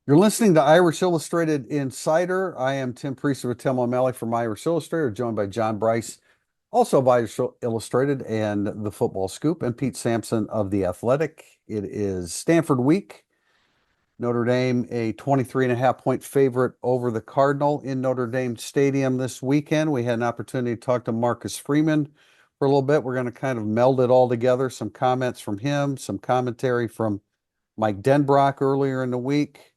You're listening to Irish Illustrated Insider. I am Tim Priester with Tim O'Malley from Irish Illustrated, joined by John Bryce, also of Irish Illustrated and The Football Scoop, and Pete Sampson of The Athletic. It is Stanford week. Notre Dame, a 23.5 point favorite over the Cardinal in Notre Dame Stadium this weekend. We had an opportunity to talk to Marcus Freeman for a little bit. We're going to kind of meld it all together. Some comments from him, some commentary from Mike Denbrock earlier in the week.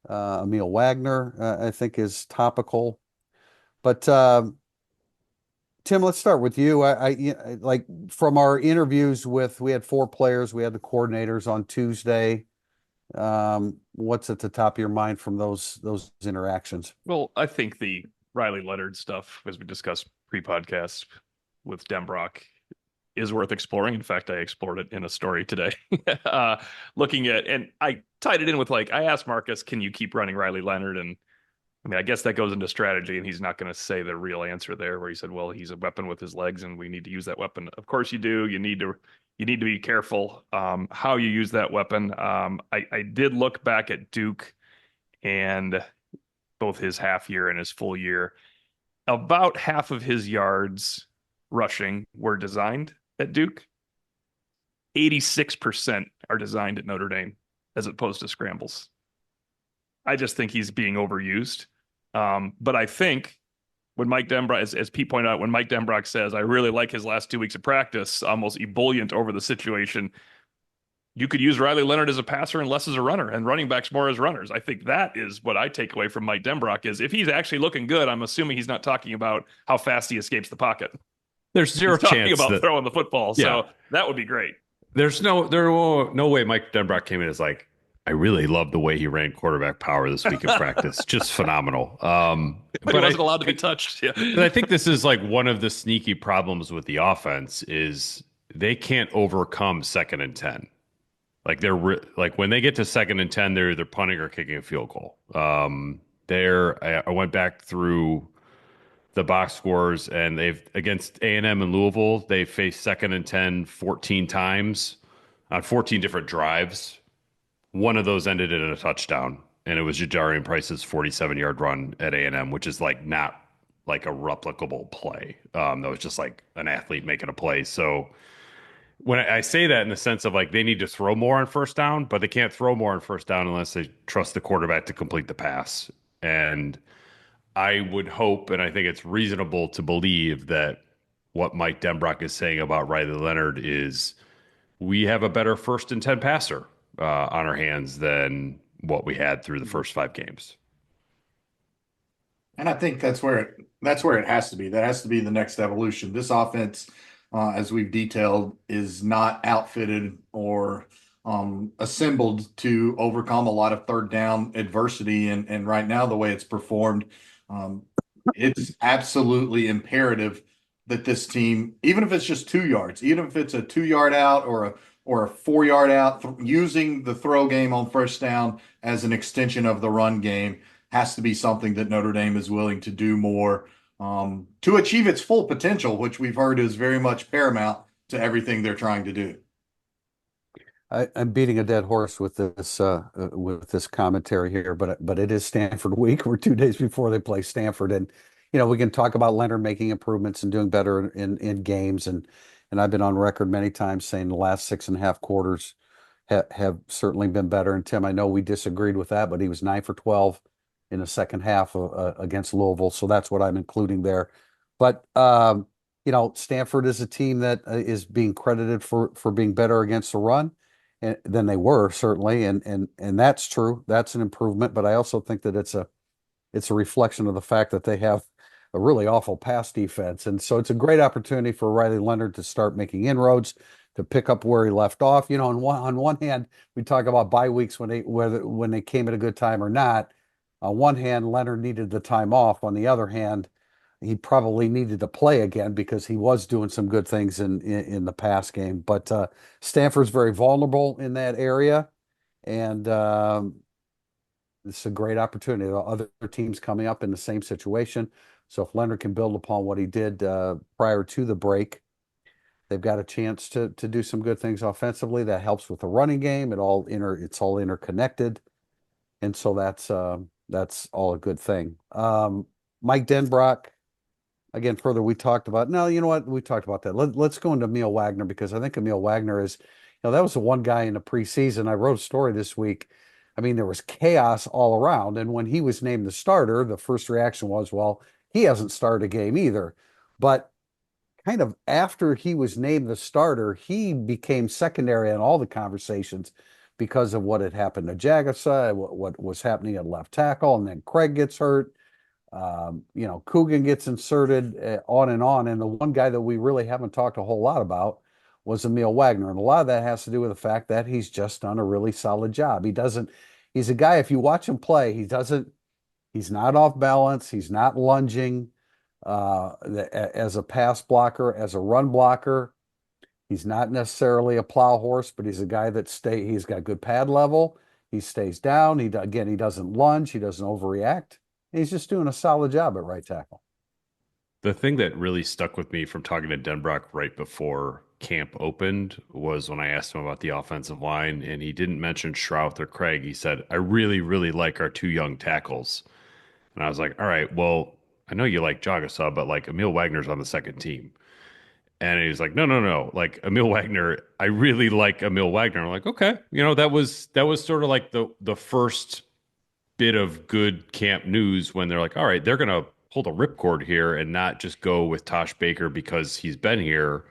Emil Wagner, I think, is topical. But Tim, let's start with you. Like from our interviews we had four players, we had the coordinators on Tuesday. What's at the top of your mind from those interactions? Well, I think the Riley Leonard stuff, as we discussed pre-podcast with Denbrock, is worth exploring. In fact, I explored it in a story today. Looking at, and I tied it in with I asked Marcus, can you keep running Riley Leonard? And I mean, I guess that goes into strategy, and he's not going to say the real answer there, where he said, well, he's a weapon with his legs, and we need to use that weapon. Of course you do. You need to be careful how you use that weapon. I did look back at Duke and both his half year and his full year. About half of his yards rushing were designed at Duke. 86% are designed at Notre Dame as opposed to scrambles. I just think he's being overused. But I think when Mike Denbrock, as Pete pointed out, when Mike Denbrock says, I really like his last 2 weeks of practice, almost ebullient over the situation, you could use Riley Leonard as a passer and less as a runner, and running backs more as runners. I think that is what I take away from Mike Denbrock is if he's actually looking good, I'm assuming he's not talking about how fast he escapes the pocket. There's zero He's talking chance about throwing the football. So that would be great. There's no way Mike Denbrock came in as like, I really love the way he ran quarterback power this week in practice. Just phenomenal. But he wasn't allowed to be touched. Yeah. And I think this is like one of the sneaky problems with the offense is they can't overcome 2nd and 10. Like like when they get to 2nd and 10, they're either punting or kicking a field goal. I went back through the box scores, and they've against A&M and Louisville, they faced 2nd and 10 14 times on 14 different drives. One of those ended in a touchdown, and it was Jajarian Price's 47-yard run at A&M, which is like not like a replicable play. That was just like an athlete making a play. So when I say that in the sense of like they need to throw more on first down, but they can't throw more on first down unless they trust the quarterback to complete the pass. And I would hope, and I think it's reasonable to believe that what Mike Denbrock is saying about Riley Leonard is we have a better 1st and 10 passer on our hands than what we had through the first 5 games. And I think that's where it has to be. That has to be the next evolution. This offense, as we've detailed, is not outfitted or assembled to overcome a lot of third down adversity. And right now, the way it's performed, it's absolutely imperative that this team, even if it's just 2 yards, even if it's a 2-yard out or a 4-yard out, using the throw game on first down as an extension of the run game has to be something that Notre Dame is willing to do more to achieve its full potential, which we've heard is very much paramount to everything they're trying to do. I'm beating a dead horse with this commentary here, but it is Stanford week. We're 2 days before they play Stanford, and we can talk about Leonard making improvements and doing better in games, and I've been on record many times saying the last 6.5 quarters have certainly been better. And Tim, I know we disagreed with that, but he was 9 for 12 in the second half against Louisville, so that's what I'm including there. But Stanford is a team that is being credited for being better against the run than they were, certainly, and that's true. That's an improvement, but I also think that it's a reflection of the fact that they have a really awful pass defense, and so it's a great opportunity for Riley Leonard to start making inroads, to pick up where he left off. On one hand, we talk about bye weeks when they came at a good time or not. On one hand, Leonard needed the time off. On the other hand, he probably needed to play again because he was doing some good things in the pass game. But Stanford's very vulnerable in that area, and it's a great opportunity. There are other teams coming up in the same situation. So if Leonard can build upon what he did prior to the break, they've got a chance to do some good things offensively. That helps with the running game. It's all interconnected. And so that's all a good thing. Mike Denbrock, again, further we talked about. No, you know what? We talked about that. Let's go into Emil Wagner because I think Emil Wagner is, that was the one guy in the preseason. I wrote a story this week. I mean, there was chaos all around. And when he was named the starter, the first reaction was, well, he hasn't started a game either. But kind of after he was named the starter, he became secondary in all the conversations because of what had happened to Jagasa, what was happening at left tackle, and then Craig gets hurt. Coogan gets inserted, on and on. And the one guy that we really haven't talked a whole lot about was Emil Wagner. And a lot of that has to do with the fact that he's just done a really solid job. He's a guy, if you watch him play, he's not off balance. He's not lunging as a pass blocker, as a run blocker. He's not necessarily a plow horse, but he's a guy he's got good pad level. He stays down. He doesn't lunge. He doesn't overreact. He's just doing a solid job at right tackle. The thing that really stuck with me from talking to Denbrock right before camp opened was when I asked him about the offensive line, and he didn't mention Shrouth or Craig. He said, I really, really like our two young tackles. And I was like, all right, well, I know you like Jagasa, but like Emil Wagner's on the second team. And he's like, no, no, no. Like Emil Wagner, I really like Emil Wagner. I'm like, okay. That was sort of like the first bit of good camp news when they're like, all right, they're gonna hold a ripcord here and not just go with Tosh Baker because he's been here.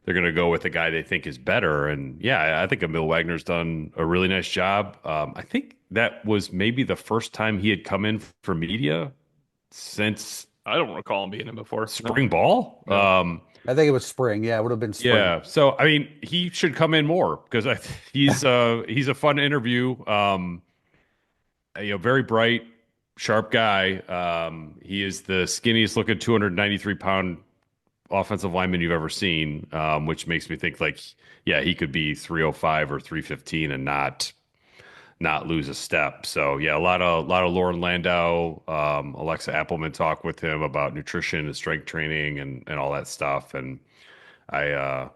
They're gonna go with a guy they think is better. And yeah, I think Emil Wagner's done a really nice job. I think that was maybe the first time he had come in for media since I don't recall him being in before. spring ball. No. I think it was spring. Yeah, it would have been spring. Yeah. So I mean, he should come in more because he's a fun interview. Very bright, sharp guy. He is the skinniest looking 293-pound offensive lineman you've ever seen, which makes me think like, yeah, he could be 305 or 315 and not lose a step. So yeah, a lot of Lauren Landau, Alexa Appleman talk with him about nutrition and strength training and all that stuff. And I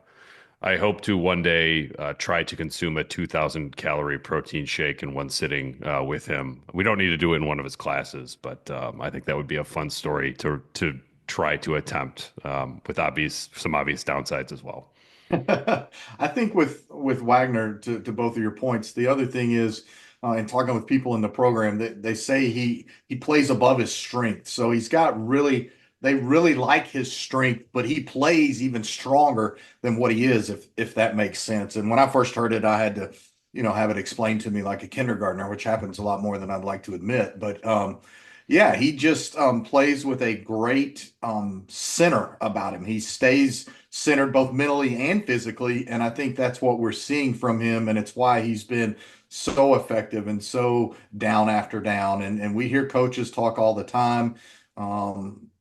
I hope to one day try to consume a 2,000 calorie protein shake in one sitting with him. We don't need to do it in one of his classes, but I think that would be a fun story to try to attempt with some obvious downsides as well. I think with Wagner, to both of your points, the other thing is, in talking with people in the program, they say he plays above his strength. So they really like his strength, but he plays even stronger than what he is, if that makes sense. And when I first heard it, I had to, have it explained to me like a kindergartner, which happens a lot more than I'd like to admit. But yeah, he just plays with a great center about him. He stays centered both mentally and physically, and I think that's what we're seeing from him, and it's why he's been so effective and so down after down. And we hear coaches talk all the time,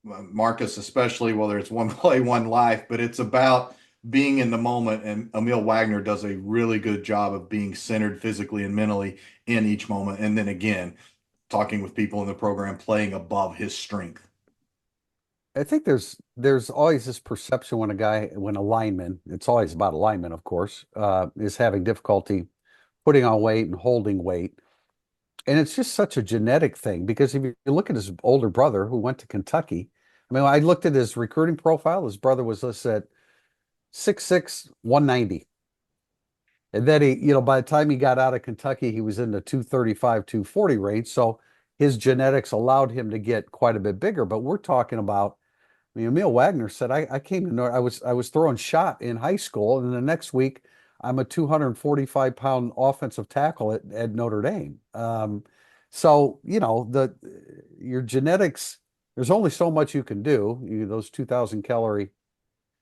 Marcus especially, whether it's one play, one life, but it's about being in the moment, and Emil Wagner does a really good job of being centered physically and mentally in each moment. And then again, talking with people in the program, playing above his strength. I think there's always this perception when a lineman, it's always about a lineman, of course, is having difficulty putting on weight and holding weight. And it's just such a genetic thing because if you look at his older brother who went to Kentucky, I mean, I looked at his recruiting profile. His brother was listed at 6'6", 190. And then by the time he got out of Kentucky, he was in the 235, 240 range. So his genetics allowed him to get quite a bit bigger. But we're talking about, I mean, Emil Wagner said, I came to I was throwing shot in high school, and the next week I'm a 245-pound offensive tackle at Notre Dame. So your genetics, there's only so much you can do. Those 2,000 calorie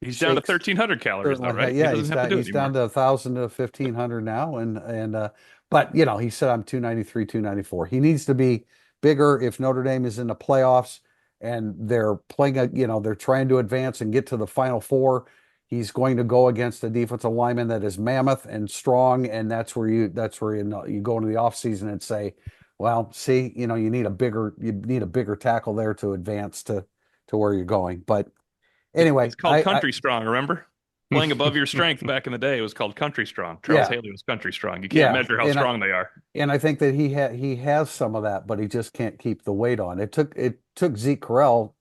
He's down to shakes 1,300 calories now, right? Yeah, He doesn't have to do it he's anymore. down to 1,000 to 1,500 now, but he said I'm 293, 294. He needs to be bigger if Notre Dame is in the playoffs and they're playing they're trying to advance and get to the Final Four. He's going to go against a defensive lineman that is mammoth and strong, and that's where you go into the offseason and say, well, see, you need a bigger tackle there to advance to where you're going. But anyway, It's called country strong, remember? playing above your strength back in the day. It was called country strong. Charles Yeah, Haley was country strong. You can't yeah, measure how strong they are. and I think that he has some of that, but he just can't keep the weight on. It took Zeke Correll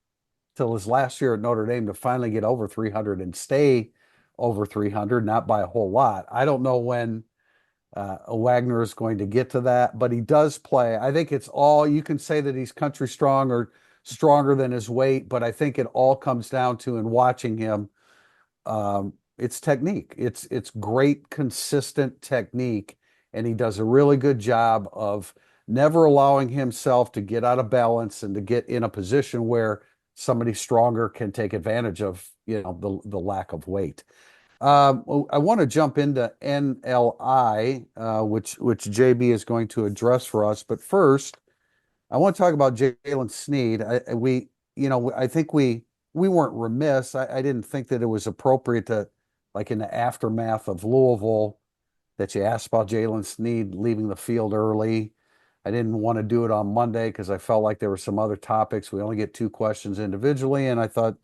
till his last year at Notre Dame to finally get over 300 and stay over 300, not by a whole lot. I don't know when Wagner is going to get to that, but he does play. I think it's all you can say that he's country strong or stronger than his weight, but I think it all comes down to in watching him, it's technique. It's great, consistent technique, and he does a really good job of never allowing himself to get out of balance and to get in a position where somebody stronger can take advantage of, the lack of weight. I want to jump into NLI, which JB is going to address for us. But first, I want to talk about Jalen Sneed. I think we weren't remiss. I didn't think that it was appropriate to, like in the aftermath of Louisville, that you asked about Jalen Sneed leaving the field early. I didn't want to do it on Monday because I felt like there were some other topics. We only get two questions individually, and I thought,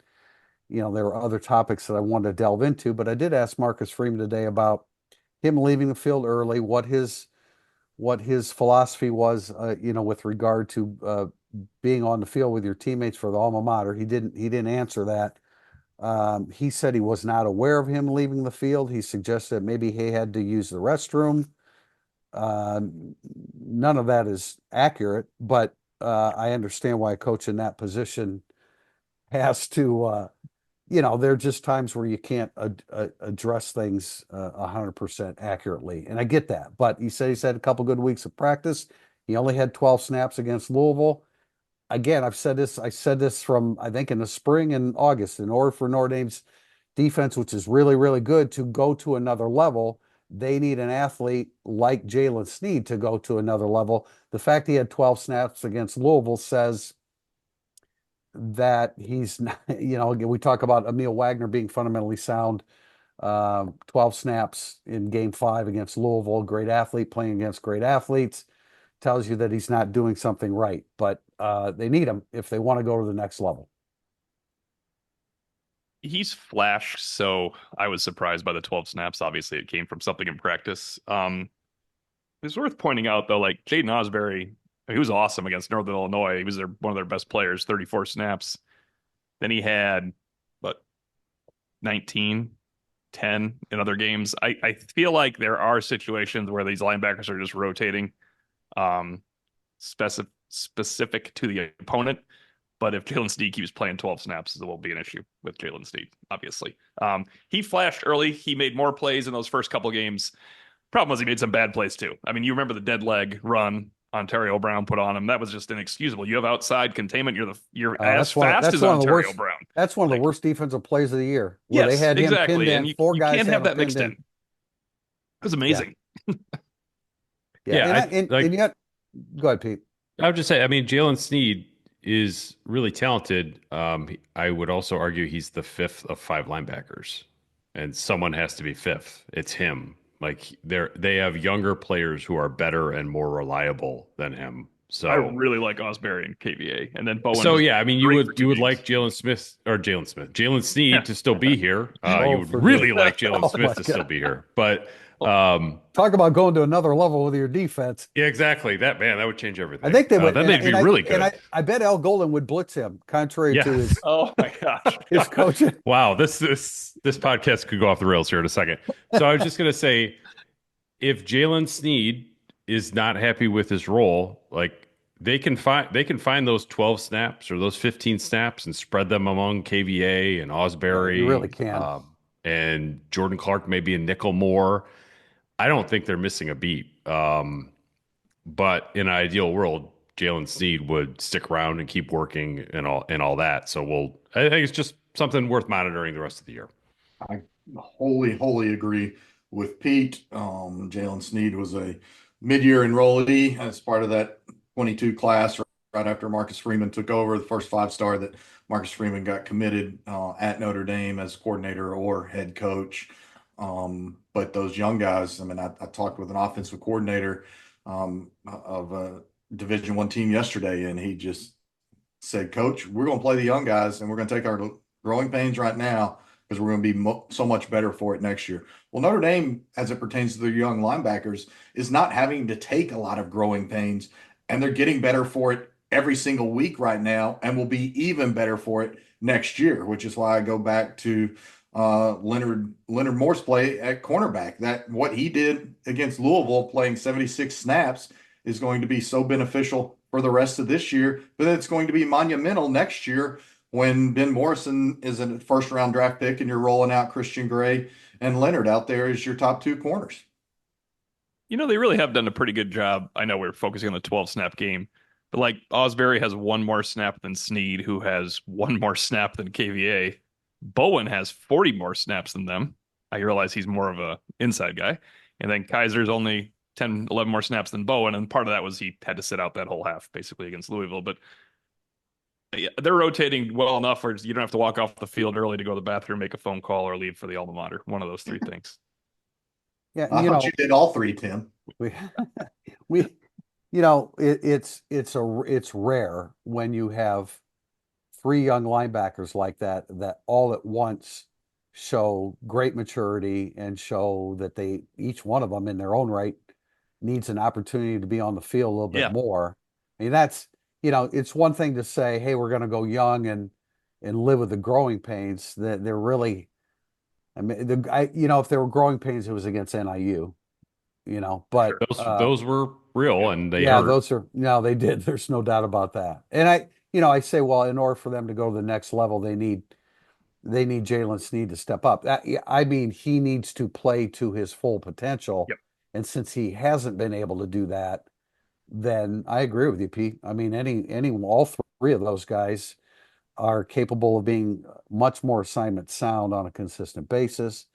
there were other topics that I wanted to delve into, but I did ask Marcus Freeman today about him leaving the field early, what his philosophy was, with regard to being on the field with your teammates for the alma mater. He didn't answer that. He said he was not aware of him leaving the field. He suggested maybe he had to use the restroom. Uh, None of that is accurate, but I understand why a coach in that position has to. There are just times where you can't address things 100% accurately, and I get that. But he said he's had a couple good weeks of practice. He only had 12 snaps against Louisville. Again, I've said this. I said this from I think in the spring and August. In order for Notre Dame's defense, which is really really good, to go to another level, they need an athlete like Jalen Sneed to go to another level. The fact he had 12 snaps against Louisville says that he's not, we talk about Emil Wagner being fundamentally sound. 12 snaps in game 5 against Louisville, great athlete playing against great athletes, tells you that he's not doing something right, but they need him if they want to go to the next level. He's flashed, so I was surprised by the 12 snaps. Obviously, it came from something in practice. It's worth pointing out, though, like Jaden Osbury, he was awesome against Northern Illinois. He was one of their best players, 34 snaps. Then he had, what, 19, 10 in other games. I feel like there are situations where these linebackers are just rotating, specific to the opponent. But if Jalen Sneed keeps playing 12 snaps, there will be an issue with Jalen Sneed, obviously. He flashed early. He made more plays in those first couple games. Problem was he made some bad plays too. I mean, you remember the dead leg run Ontario Brown put on him. That was just inexcusable. You have outside containment. You're as fast as Ontario Brown. That's one of the worst defensive plays of the year. Where they had him exactly. pinned in. Four you guys can't have that him mixed in. It was amazing. Yeah. And yet, go ahead, Pete. I would just say, I mean, Jalen Sneed is really talented. I would also argue he's the fifth of 5 linebackers, and someone has to be fifth. It's him. Like they have younger players who are better and more reliable than him. So I really like Osbury and KVA, and then Bowen. So yeah, I mean, you would like Jalen Sneed to still be here. You would really like Jalen Smith to still be here. But talk about going to another level with your defense. Yeah, exactly. That would change everything. I think they would. Then they'd be really good. And I bet Al Golden would blitz him, contrary to his. Oh my gosh, his coaching. Wow, this podcast could go off the rails here in a second. So I was just gonna say, if Jalen Sneed is not happy with his role, like they can find those 12 snaps or those 15 snaps and spread them among KVA and Osbury. You really can. And Jordan Clark maybe a nickel more. I don't think they're missing a beat. But in an ideal world, Jalen Sneed would stick around and keep working and all that. So I think it's just something worth monitoring the rest of the year. I wholly agree with Pete. Jalen Sneed was a mid-year enrollee as part of that 22 class right after Marcus Freeman took over, the first 5-star that Marcus Freeman got committed at Notre Dame as coordinator or head coach. But those young guys, I mean, I talked with an offensive coordinator of a Division I team yesterday, and he just said, Coach, we're going to play the young guys, and we're going to take our growing pains right now because we're going to be so much better for it next year. Well, Notre Dame, as it pertains to their young linebackers, is not having to take a lot of growing pains, and they're getting better for it every single week right now, and will be even better for it next year, which is why I go back to Leonard Moore's play at cornerback. That what he did against Louisville, playing 76 snaps, is going to be so beneficial for the rest of this year, but it's going to be monumental next year when Ben Morrison is a first round draft pick and you're rolling out Christian Gray and Leonard out there as your top two corners. You know, they really have done a pretty good job. I know we're focusing on the 12 snap game, but like Osbury has one more snap than Snead, who has one more snap than KVA. Bowen has 40 more snaps than them. I realize he's more of a inside guy. And then Kaiser's only 10, 11 more snaps than Bowen. And part of that was he had to sit out that whole half basically against Louisville. But yeah, they're rotating well enough where you don't have to walk off the field early to go to the bathroom, make a phone call, or leave for the alma mater. One of those three things. Yeah, I thought you did all three, Tim. we we it's rare when you have three young linebackers like that all at once show great maturity and show that they each one of them in their own right needs an opportunity to be on the field a little bit Yeah. more. I mean, that's it's one thing to say, hey, we're going to go young and live with the growing pains. That they're really, I mean, if there were growing pains, it was against NIU. But Those were real, and they yeah, hurt. those are no, they did. There's no doubt about that. And I say, well, in order for them to go to the next level, they need Jalen Snead to step up. I mean, he needs to play to his full potential. Yep. And since he hasn't been able to do that, then I agree with you, Pete. I mean, all three of those guys are capable of being much more assignment sound on a consistent basis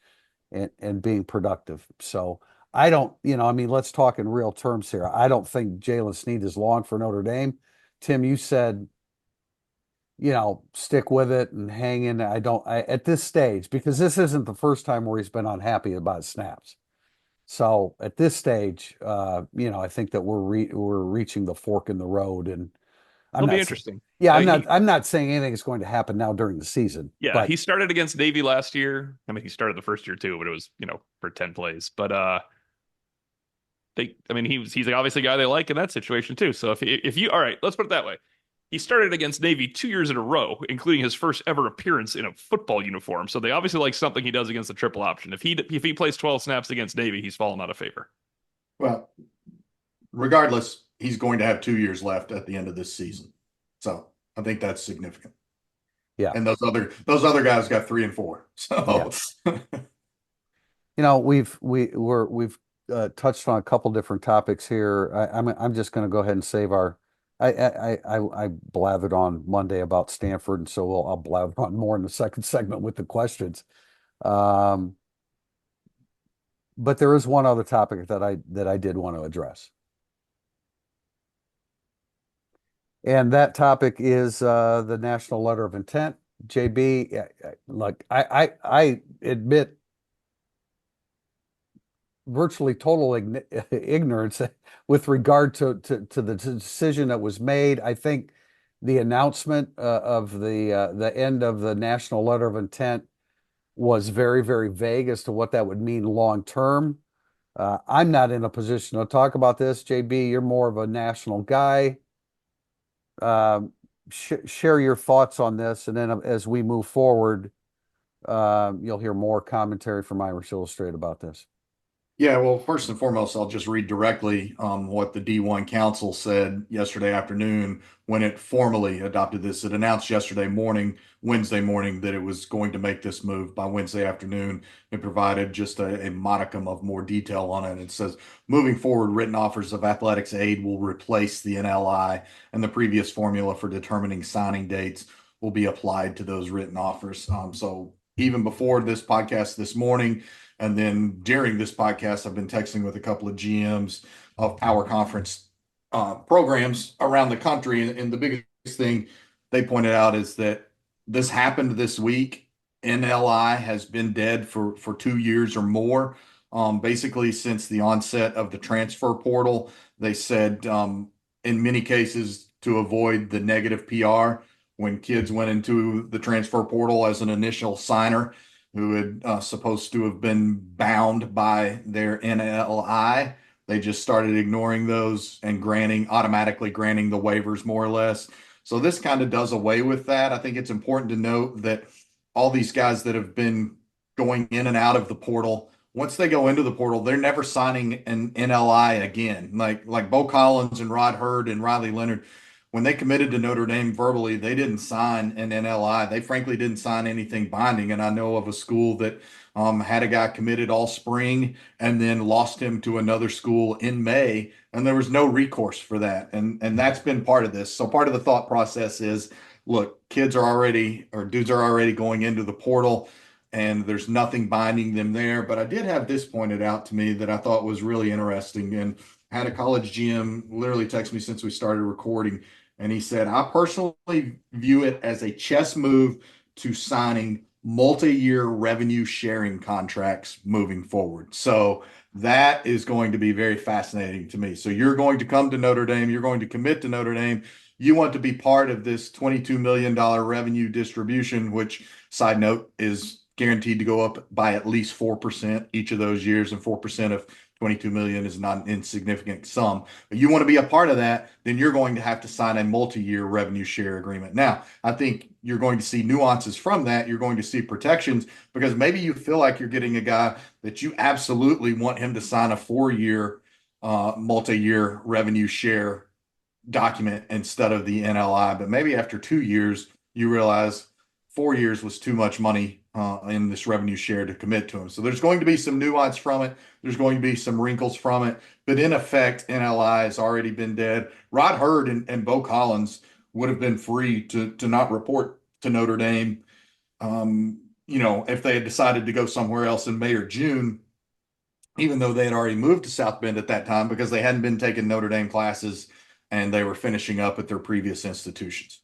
and being productive. So I don't, I mean, let's talk in real terms here. I don't think Jalen Snead is long for Notre Dame. Tim, you said, stick with it and hang in. At this stage, because this isn't the first time where he's been unhappy about snaps. So at this stage, I think that we're reaching the fork in the road, and It'll be interesting. Yeah, I'm not saying anything is going to happen now during the season. Yeah, but he started against Navy last year. I mean, he started the first year too, but it was, for 10 plays. But he's obviously a guy they like in that situation too. So if you, all right, let's put it that way. He started against Navy 2 years in a row, including his first ever appearance in a football uniform. So they obviously like something he does against the triple option. If he plays 12 snaps against Navy, he's fallen out of favor. Well, regardless, he's going to have 2 years left at the end of this season. So I think that's significant. Yeah. And those other guys got 3 and 4. So yeah. we've touched on a couple different topics here. I'm just going to go ahead and save our. I blathered on Monday about Stanford, and so I'll blather on more in the second segment with the questions. But there is one other topic that I did want to address. And that topic is the National Letter of Intent. JB, look, I admit virtually total ignorance with regard to the decision that was made. I think the announcement of the end of the National Letter of Intent was very, very vague as to what that would mean long term. I'm not in a position to talk about this. JB, you're more of a national guy. Share your thoughts on this, and then as we move forward, you'll hear more commentary from Irish Illustrated about this. Yeah, well, first and foremost, I'll just read directly what the D1 Council said yesterday afternoon when it formally adopted this. It announced Wednesday morning, that it was going to make this move by Wednesday afternoon. It provided just a modicum of more detail on it. It says, moving forward, written offers of athletics aid will replace the NLI, and the previous formula for determining signing dates will be applied to those written offers. So even before this podcast this morning, and then during this podcast, I've been texting with a couple of GMs of power conference programs around the country. And the biggest thing they pointed out is that this happened this week. NLI has been dead for 2 years or more, basically since the onset of the transfer portal. They said in many cases to avoid the negative PR when kids went into the transfer portal as an initial signer, who had supposed to have been bound by their NLI. They just started ignoring those and automatically granting the waivers more or less. So this kind of does away with that. I think it's important to note that all these guys that have been going in and out of the portal, once they go into the portal, they're never signing an NLI again. Like Bo Collins and Rod Hurd and Riley Leonard, when they committed to Notre Dame verbally, they didn't sign an NLI. They frankly didn't sign anything binding. And I know of a school that had a guy committed all spring and then lost him to another school in May, and there was no recourse for that. And that's been part of this. So part of the thought process is, look, dudes are already going into the portal, and there's nothing binding them there. But I did have this pointed out to me that I thought was really interesting, and had a college GM literally text me since we started recording. And he said, I personally view it as a chess move to signing multi-year revenue sharing contracts moving forward. So that is going to be very fascinating to me. So you're going to come to Notre Dame, you're going to commit to Notre Dame. You want to be part of this $22 million revenue distribution, which, side note, is guaranteed to go up by at least 4% each of those years, and 4% of 22 million is not an insignificant sum. But you want to be a part of that, then you're going to have to sign a multi-year revenue share agreement. Now, I think you're going to see nuances from that. You're going to see protections, because maybe you feel like you're getting a guy that you absolutely want him to sign a 4-year multi-year revenue share document instead of the NLI. But maybe after 2 years, you realize 4 years was too much money in this revenue share to commit to him. So there's going to be some nuance from it. There's going to be some wrinkles from it. But in effect, NLI has already been dead. Rod Hurd and Bo Collins would have been free to not report to Notre Dame, if they had decided to go somewhere else in May or June, even though they had already moved to South Bend at that time, because they hadn't been taking Notre Dame classes and they were finishing up at their previous institutions.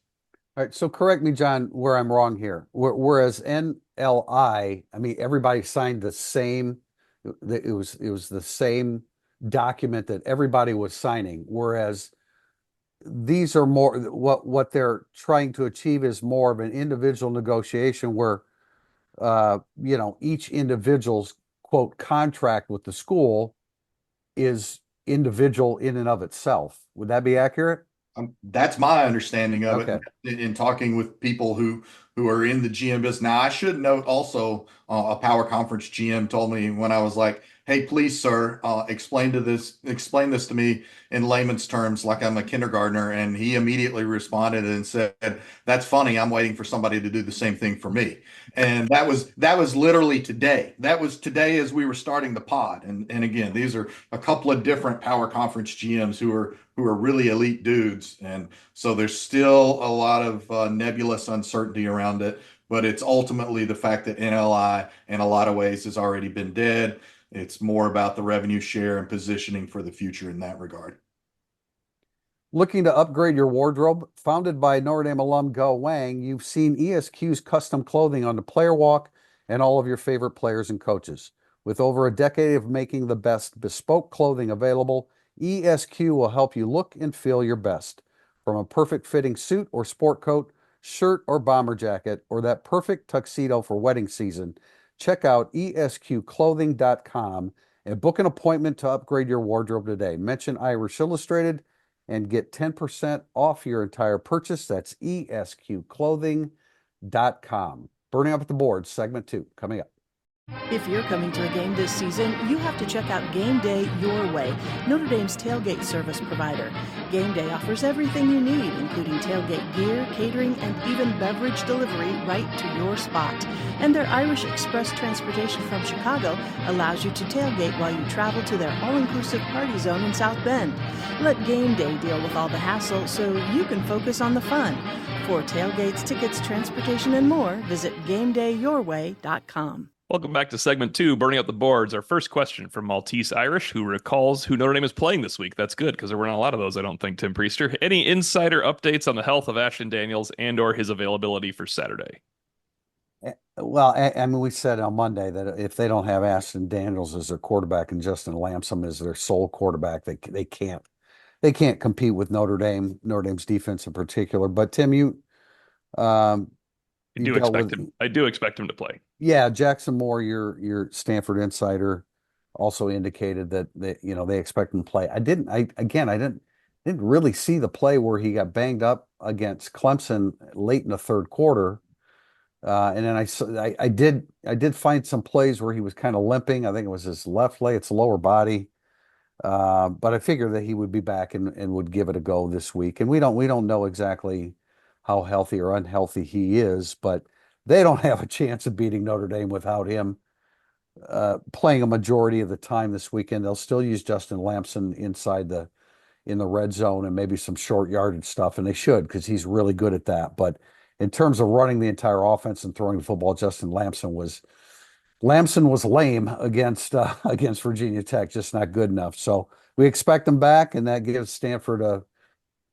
All right, so correct me, John, where I'm wrong here. Whereas NLI, I mean, everybody signed the same. It was the same document that everybody was signing. Whereas these are more, what they're trying to achieve is more of an individual negotiation where each individual's quote contract with the school is individual in and of itself. Would that be accurate? That's my understanding of Okay. it in talking with people who are in the GM business. Now, I should note also, a power conference GM told me when I was like, "Hey, please, sir, explain this to me in layman's terms, like I'm a kindergartner." And he immediately responded and said, "That's funny. I'm waiting for somebody to do the same thing for me." And that was literally today. That was today as we were starting the pod. And again, these are a couple of different power conference GMs who are really elite dudes. And so there's still a lot of nebulous uncertainty around it, but it's ultimately the fact that NLI in a lot of ways has already been dead. It's more about the revenue share and positioning for the future in that regard. Looking to upgrade your wardrobe? Founded by Notre Dame alum Go Wang, you've seen ESQ's custom clothing on the player walk and all of your favorite players and coaches. With over a decade of making the best bespoke clothing available, ESQ will help you look and feel your best. From a perfect fitting suit or sport coat, shirt or bomber jacket, or that perfect tuxedo for wedding season, check out esqclothing.com and book an appointment to upgrade your wardrobe today. Mention Irish Illustrated and get 10% off your entire purchase. That's esqclothing.com. Burning Up at the Board, segment 2, coming up. If you're coming to a game this season, you have to check out Game Day Your Way, Notre Dame's tailgate service provider. Game Day offers everything you need, including tailgate gear, catering, and even beverage delivery right to your spot. And their Irish Express transportation from Chicago allows you to tailgate while you travel to their all-inclusive party zone in South Bend. Let Game Day deal with all the hassle so you can focus on the fun. For tailgates, tickets, transportation, and more, visit GameDayYourWay.com. Welcome back to segment 2, Burning Up the Boards. Our first question from Maltese Irish, who recalls who Notre Dame is playing this week. That's good, because there were not a lot of those, I don't think, Tim Priester. Any insider updates on the health of Ashton Daniels and or his availability for Saturday? Well, I mean, we said on Monday that if they don't have Ashton Daniels as their quarterback and Justin Lamson as their sole quarterback, they can't compete with Notre Dame's defense in particular. But Tim, I do expect him to play. Yeah, Jackson Moore, your Stanford insider, also indicated that they expect him to play. I didn't really see the play where he got banged up against Clemson late in the third quarter. And then I did find some plays where he was kind of limping. I think it was his left leg, it's lower body. But I figured that he would be back and would give it a go this week. And we don't know exactly how healthy or unhealthy he is, but they don't have a chance of beating Notre Dame without him playing a majority of the time this weekend. They'll still use Justin Lamson in the red zone and maybe some short yardage stuff, and they should because he's really good at that. But in terms of running the entire offense and throwing the football, Lamson was lame against Virginia Tech, just not good enough. So we expect him back, and that gives Stanford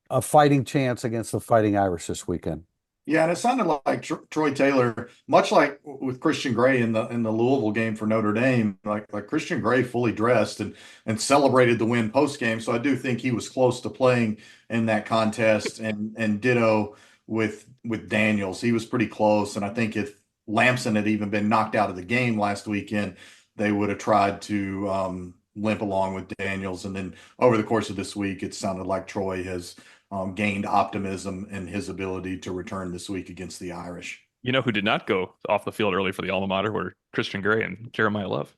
a fighting chance against the Fighting Irish this weekend. Yeah, and it sounded like Troy Taylor, much like with Christian Gray in the Louisville game for Notre Dame, like Christian Gray fully dressed and celebrated the win post game. So I do think he was close to playing in that contest, and ditto with Daniels. He was pretty close, and I think if Lamson had even been knocked out of the game last weekend, they would have tried to limp along with Daniels. And then over the course of this week, it sounded like Troy has gained optimism in his ability to return this week against the Irish. You know who did not go off the field early for the alma mater were Christian Gray and Jeremiah Love.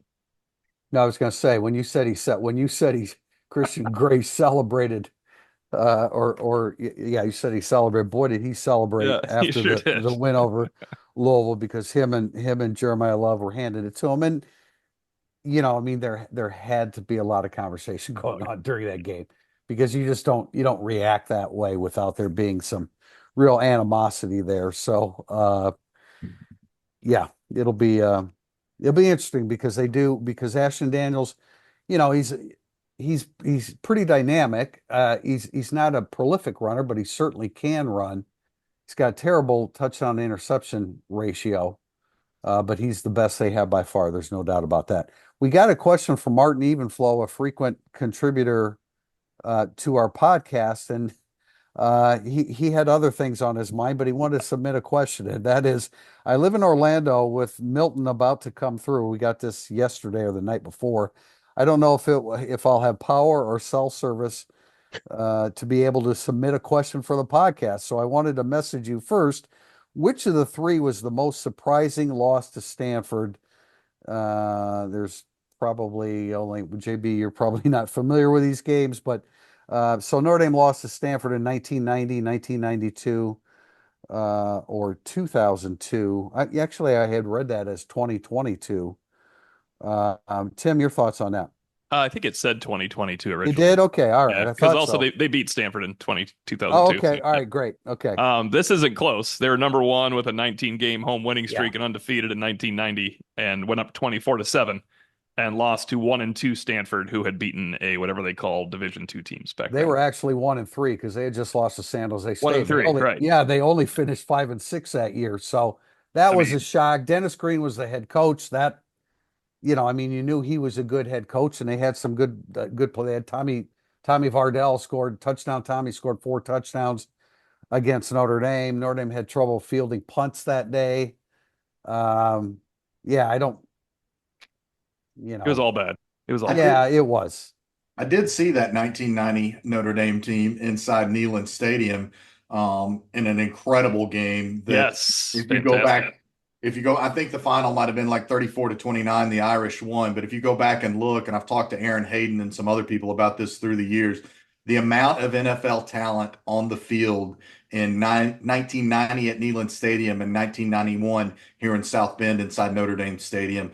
No, I was going to say when you said he's Christian Gray celebrated, yeah, you said he celebrated. Boy, did he celebrate Yeah, he after sure the did. win over Louisville, because him and Jeremiah Love were handing it to him. And I mean, there had to be a lot of conversation going on during that game, because you don't react that way without there being some real animosity there. So yeah, it'll be interesting because Ashton Daniels, he's pretty dynamic. He's not a prolific runner, but he certainly can run. He's got a terrible touchdown to interception ratio, but he's the best they have by far. There's no doubt about that. We got a question from Martin Evenflow, a frequent contributor to our podcast, and he had other things on his mind, but he wanted to submit a question, and that is, I live in Orlando with Milton about to come through. We got this yesterday or the night before. I don't know if I'll have power or cell service to be able to submit a question for the podcast. So I wanted to message you first. Which of the three was the most surprising loss to Stanford? There's probably only JB. You're probably not familiar with these games, but so Notre Dame lost to Stanford in 1990, 1992, or 2002. I had read that as 2022. Tim, your thoughts on that? I think it said 2022 You originally. did? Okay. All right. Yeah, I because thought also so. they beat Stanford in 2002. Oh, okay. So, All yeah. right. Great. Okay. This isn't close. They were number one with a 19-game home winning Yeah. streak and undefeated in 1990, and went up 24-7 and lost to 1-2 Stanford, who had beaten a whatever they call Division II teams back They then. were actually 1-3 because they had just lost to San Jose State. 1-3, right? Yeah, they only finished 5-6 that year. So that I was mean, a shock. Dennis Green was the head coach. I mean, you knew he was a good head coach, and they had some good play. They had Tommy Vardell scored touchdown. Tommy scored 4 touchdowns against Notre Dame. Notre Dame had trouble fielding punts that day. Yeah, I don't, it was all bad. It was all bad. yeah, it was. I did see that 1990 Notre Dame team inside Neyland Stadium in an incredible game that Yes, if you go back, I think the final might have been like 34-29, the Irish won. But if you go back and look, and I've talked to Aaron Hayden and some other people about this through the years, the amount of NFL talent on the field in 1990 at Neyland Stadium and 1991 here in South Bend inside Notre Dame Stadium.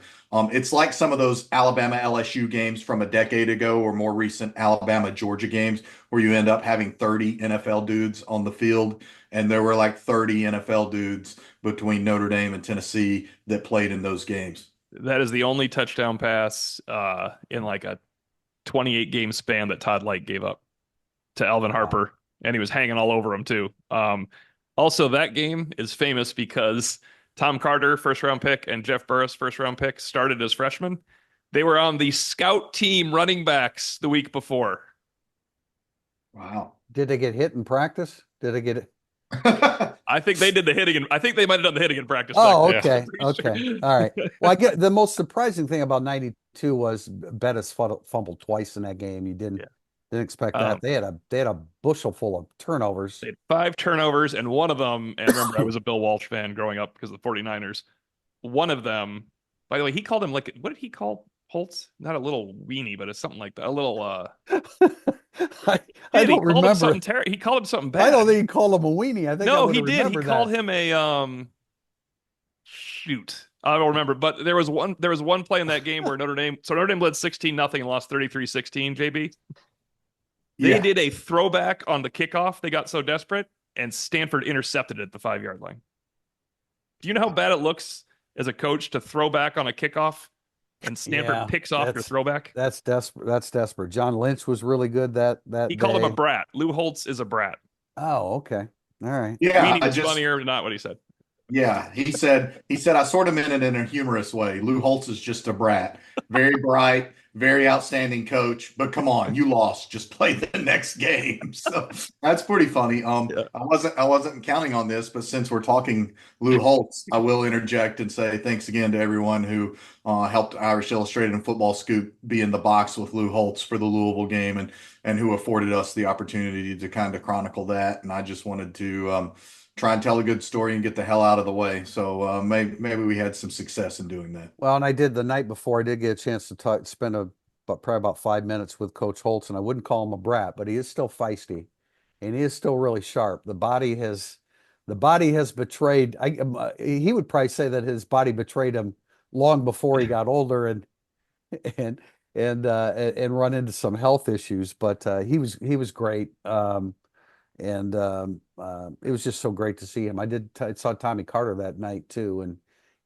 It's like some of those Alabama LSU games from a decade ago, or more recent Alabama Georgia games, where you end up having 30 NFL dudes on the field. And there were like 30 NFL dudes between Notre Dame and Tennessee that played in those games. That is the only touchdown pass in like a 28-game span that Todd Light gave up to Alvin Harper, and he was hanging all over him too. Also, that game is famous because Tom Carter, first-round pick, and Jeff Burris, first-round pick, started as freshmen. They were on the scout team running backs the week before. Wow. Did they get hit in practice? Did they get it? I think they did the hitting, and I think they might have done the hitting in practice. Oh, Back then. okay. Okay. All right. Well, I get the most surprising thing about 92 was Bettis fumbled twice in that game. You Yeah. didn't expect Um, that. They had a bushel full of turnovers. They had 5 turnovers, and one of them, and remember, I was a Bill Walsh fan growing up because of the 49ers. One of them, by the way, he called him like, what did he call Holtz? Not a little weenie, but it's something like that. A little, I he don't called him remember. something terrible. He called him something I don't bad. think he called him a weenie. I think I No, would he have did. He remembered called that. him a, shoot. I don't remember, but there was one play in that game where Notre Dame led 16-0 and lost 33-16, JB. They Yeah. did a throwback on the kickoff. They got so desperate, and Stanford intercepted it at the 5-yard line. Do you know how bad it looks as a coach to throw back on a kickoff and Stanford Yeah, picks off your throwback? that's desperate. That's desperate. John Lynch was really good that He called him a day. brat. Lou Holtz is a brat. Oh, okay. All right. Yeah, Weenie was funnier than not what he said. yeah, he said I sort of meant it in a humorous way. Lou Holtz is just a brat. Very bright, very outstanding coach, but come on, you lost. Just play the next game. So that's pretty funny. Yeah. I wasn't counting on this, but since we're talking Lou Holtz, I will interject and say thanks again to everyone who helped Irish Illustrated and Football Scoop be in the box with Lou Holtz for the Louisville game and who afforded us the opportunity to kind of chronicle that. And I just wanted to try and tell a good story and get the hell out of the way. So maybe we had some success in doing that. Well, and I did the night before. I did get a chance to spend probably about 5 minutes with Coach Holtz, and I wouldn't call him a brat, but he is still feisty, and he is still really sharp. The body has betrayed. He would probably say that his body betrayed him long before he got older and and run into some health issues. But he was great. It was just so great to see him. I saw Tommy Carter that night too, and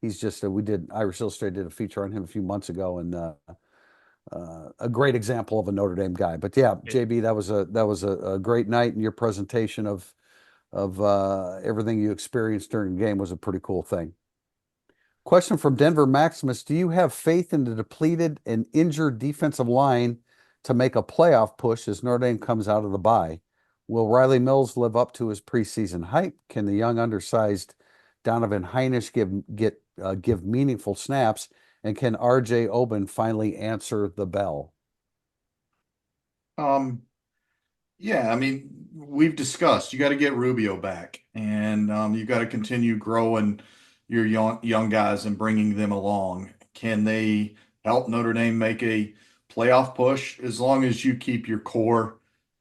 he's just we did Irish Illustrated did a feeture on him a few months ago, and a great example of a Notre Dame guy. But yeah, JB, that was a great night, and your presentation of everything you experienced during the game was a pretty cool thing. Question from Denver Maximus: do you have faith in the depleted and injured defensive line to make a playoff push as Notre Dame comes out of the bye? Will Riley Mills live up to his preseason hype? Can the young undersized Donovan Heinisch give meaningful snaps? And can RJ Oben finally answer the bell? Yeah, I mean, we've discussed you got to get Rubio back, and you got to continue growing your young guys and bringing them along. Can they help Notre Dame make a playoff push? As long as you keep your core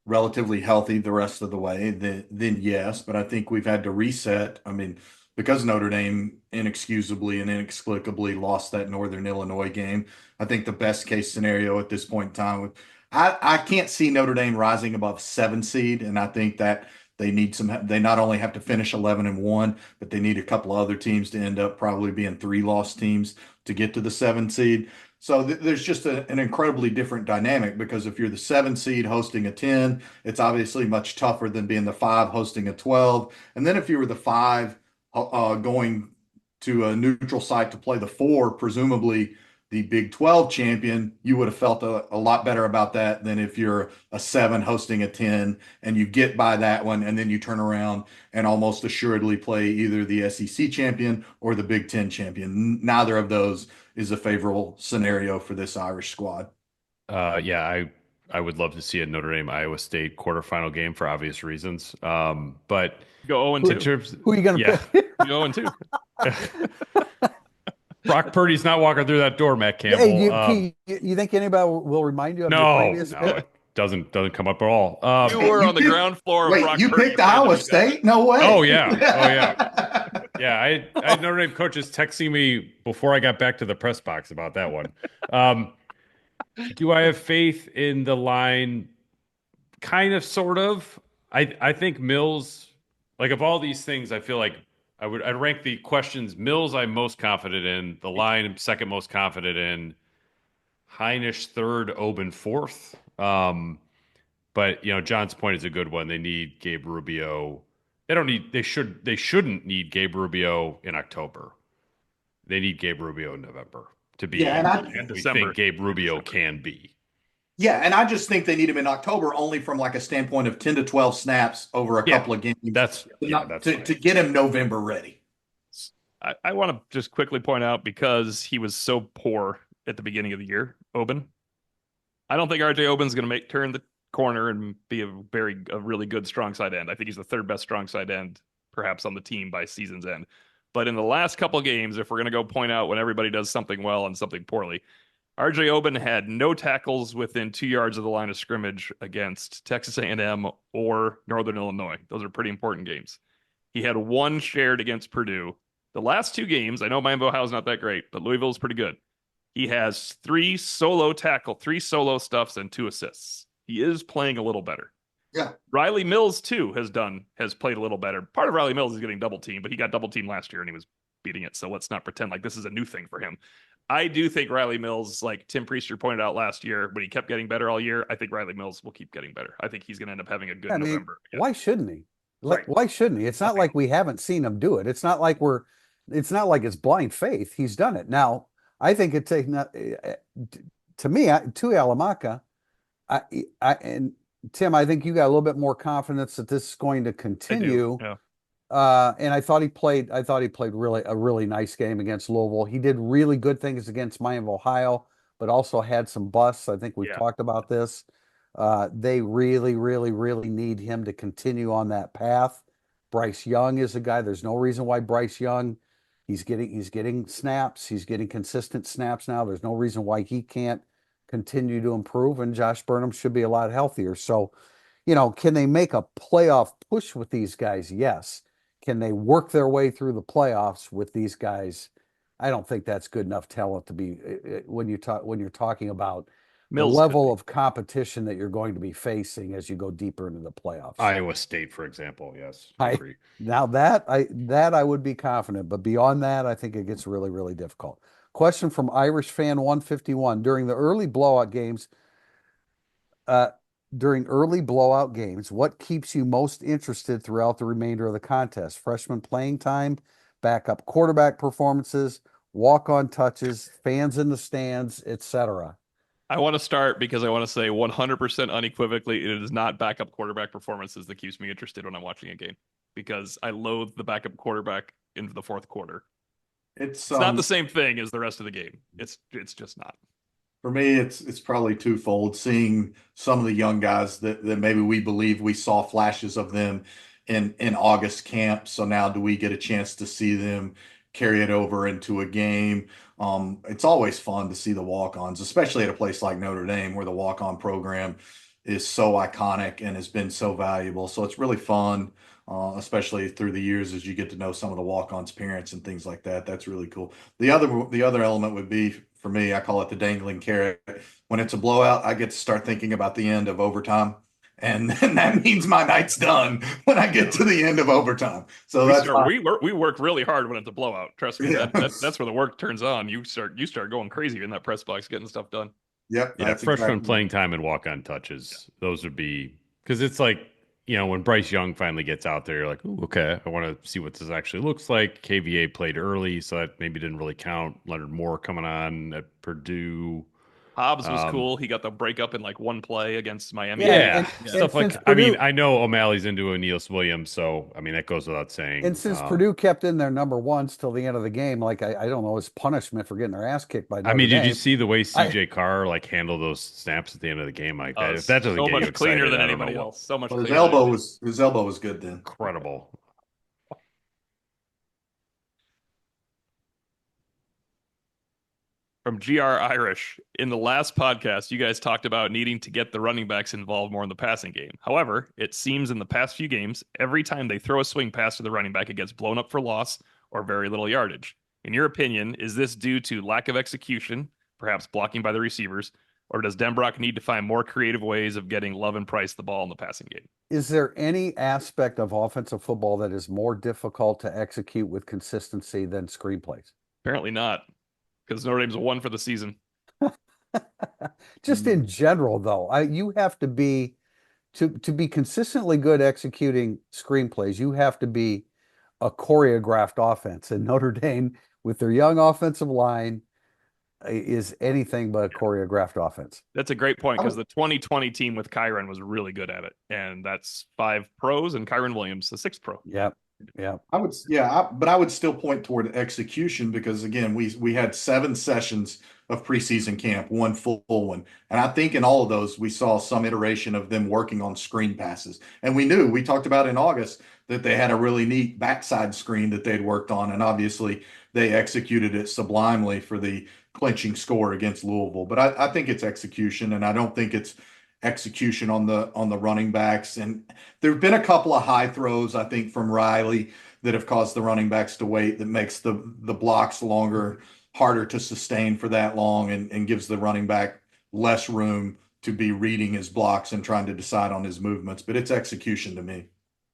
relatively healthy the rest of the way, then yes. But I think we've had to reset. I mean, because Notre Dame inexcusably and inexplicably lost that Northern Illinois game, I think the best case scenario at this point in time, I can't see Notre Dame rising above 7 seed, and I think that they not only have to finish 11-1, but they need a couple of other teams to end up probably being 3-loss teams to get to the 7 seed. So there's just an incredibly different dynamic, because if you're the 7 seed hosting a 10, it's obviously much tougher than being the 5 hosting a 12. And then if you were the 5 going to a neutral site to play the 4, presumably the Big 12 champion, you would have felt a lot better about that than if you're a 7 hosting a 10 and you get by that one and then you turn around and almost assuredly play either the SEC champion or the Big 10 champion. Neither of those is a favorable scenario for this Irish squad. Yeah, I would love to see a Notre Dame Iowa State quarterfinal game for obvious reasons. But Go 0-2. Who are you going to pick? Go 0-2. Brock Purdy's not walking through that door, Matt Campbell. Hey, you think anybody will remind you of your previous pick? It doesn't come up at all. You were on the ground floor of Wait, Brock you Purdy picked Iowa State? No way. Oh yeah. Yeah, I had Notre Dame coaches texting me before I got back to the press box about that one. Do I have faith in the line? Kind of, sort of. I think Mills, like, of all these things, I feel like I'd rank the questions. Mills I'm most confident in. The line I'm second most confident in. Heinisch third, Oben fourth. But John's point is a good one. They need Gabe Rubio. They shouldn't need Gabe Rubio in October. They need Gabe Rubio in November to be Yeah, and we think Gabe Rubio can be. Yeah, and I just think they need him in October only from like a standpoint of 10 to 12 snaps over a Yeah, couple of games That's to get him November ready. I want to just quickly point out because he was so poor at the beginning of the year, Oben. I don't think RJ Oben's going to turn the corner and be a really good strong side end. I think he's the third best strong side end perhaps on the team by season's end. But in the last couple of games, if we're going to go point out when everybody does something well and something poorly, RJ Oben had no tackles within 2 yards of the line of scrimmage against Texas A&M or Northern Illinois. Those are pretty important games. He had one shared against Purdue. The last two games, I know Miami of Ohio's not that great, but Louisville's pretty good. He has three solo stuffs, and 2 assists. He is playing a little better. Yeah. Riley Mills, too, has played a little better. Part of Riley Mills is getting double teamed, but he got double teamed last year and he was beating it. So let's not pretend like this is a new thing for him. I do think Riley Mills, like Tim Priester pointed out last year, but he kept getting better all year. I think Riley Mills will keep getting better. I think he's going to end up having a good November. Why shouldn't he? Right. Why shouldn't he? It's not like we haven't seen him do it. It's not like it's blind faith. He's done it. Now, I think it's to me, to Alamaka, and Tim, I think you got a little bit more confidence that this is going to continue. Yeah. And I thought he played really a really nice game against Louisville. He did really good things against Miami of Ohio, but also had some busts. I think we've talked about this. They really, really, really need him to continue on that path. Bryce Young is a guy. There's no reason why Bryce Young, he's getting snaps. He's getting consistent snaps now. There's no reason why he can't continue to improve. And Josh Burnham should be a lot healthier. So, can they make a playoff push with these guys? Yes. Can they work their way through the playoffs with these guys? I don't think that's good enough talent to be when you're talking about the level of competition that you're going to be facing as you go deeper into the playoffs. Iowa State, for example, yes. I agree. Now that I would be confident, but beyond that, I think it gets really, really difficult. Question from Irish fan 151: during early blowout games, what keeps you most interested throughout the remainder of the contest? Freshman playing time, backup quarterback performances, walk-on touches, fans in the stands, etc. I want to start because I want to say 100% unequivocally, it is not backup quarterback performances that keeps me interested when I'm watching a game, because I loathe the backup quarterback into the fourth quarter. It's not the same thing as the rest of the game. It's just not. For me, it's probably twofold. Seeing some of the young guys that maybe we believe we saw flashes of them in August camp. So now do we get a chance to see them carry it over into a game? It's always fun to see the walk-ons, especially at a place like Notre Dame where the walk-on program is so iconic and has been so valuable. So it's really fun, especially through the years as you get to know some of the walk-ons' parents and things like that. That's really cool. The other element would be, for me, I call it the dangling carrot. When it's a blowout, I get to start thinking about the end of overtime. And then that means my night's done when I get to the end of overtime. So we work really hard when it's a blowout. Trust me, Yeah. that's where the work turns on. You start going crazy in that press box getting stuff done. Yep. Yeah, freshman playing time and walk-on touches. Those would be, because it's like, when Bryce Young finally gets out there, you're like, ooh, okay, I want to see what this actually looks like. KVA played early, so that maybe didn't really count. Leonard Moore coming on at Purdue. Hobbs was cool. He got the breakup in like one play against Miami. Yeah, stuff like, I know O'Malley's into Aeneas Williams, so, that goes without saying. And since Purdue kept in their number ones till the end of the game, like, I don't know, his punishment for getting their ass kicked by Notre Dame. Did you see the way CJ Carr, handled those snaps at the end of the game like that? If that doesn't so get you much excited, cleaner than anybody else. So much his cleaner. elbow was good then. Incredible. From GR Irish, in the last podcast, you guys talked about needing to get the running backs involved more in the passing game. However, it seems in the past few games, every time they throw a swing pass to the running back, it gets blown up for loss or very little yardage. In your opinion, is this due to lack of execution, perhaps blocking by the receivers, or does Denbrock need to find more creative ways of getting Love and Price the ball in the passing game? Is there any aspect of offensive football that is more difficult to execute with consistency than screenplays? Apparently not, because Notre Dame's 1 for the season. Just in general, though, you have to be to be consistently good executing screenplays. You have to be a choreographed offense. And Notre Dame, with their young offensive line, is anything but a choreographed offense. That's a great point I because would, the 2020 team with Kyron was really good at it. And that's 5 pros and Kyron Williams, the 6th pro. Yep. Yep. but I would still point toward execution because again, we had 7 sessions of preseason camp, one full one, and I think in all of those we saw some iteration of them working on screen passes, and we talked about in August that they had a really neat backside screen that they'd worked on, and obviously they executed it sublimely for the clinching score against Louisville. But I think it's execution, and I don't think it's execution on the running backs. And there have been a couple of high throws, I think, from Riley that have caused the running backs to wait, that makes the blocks longer, harder to sustain for that long, and gives the running back less room to be reading his blocks and trying to decide on his movements. But it's execution to me.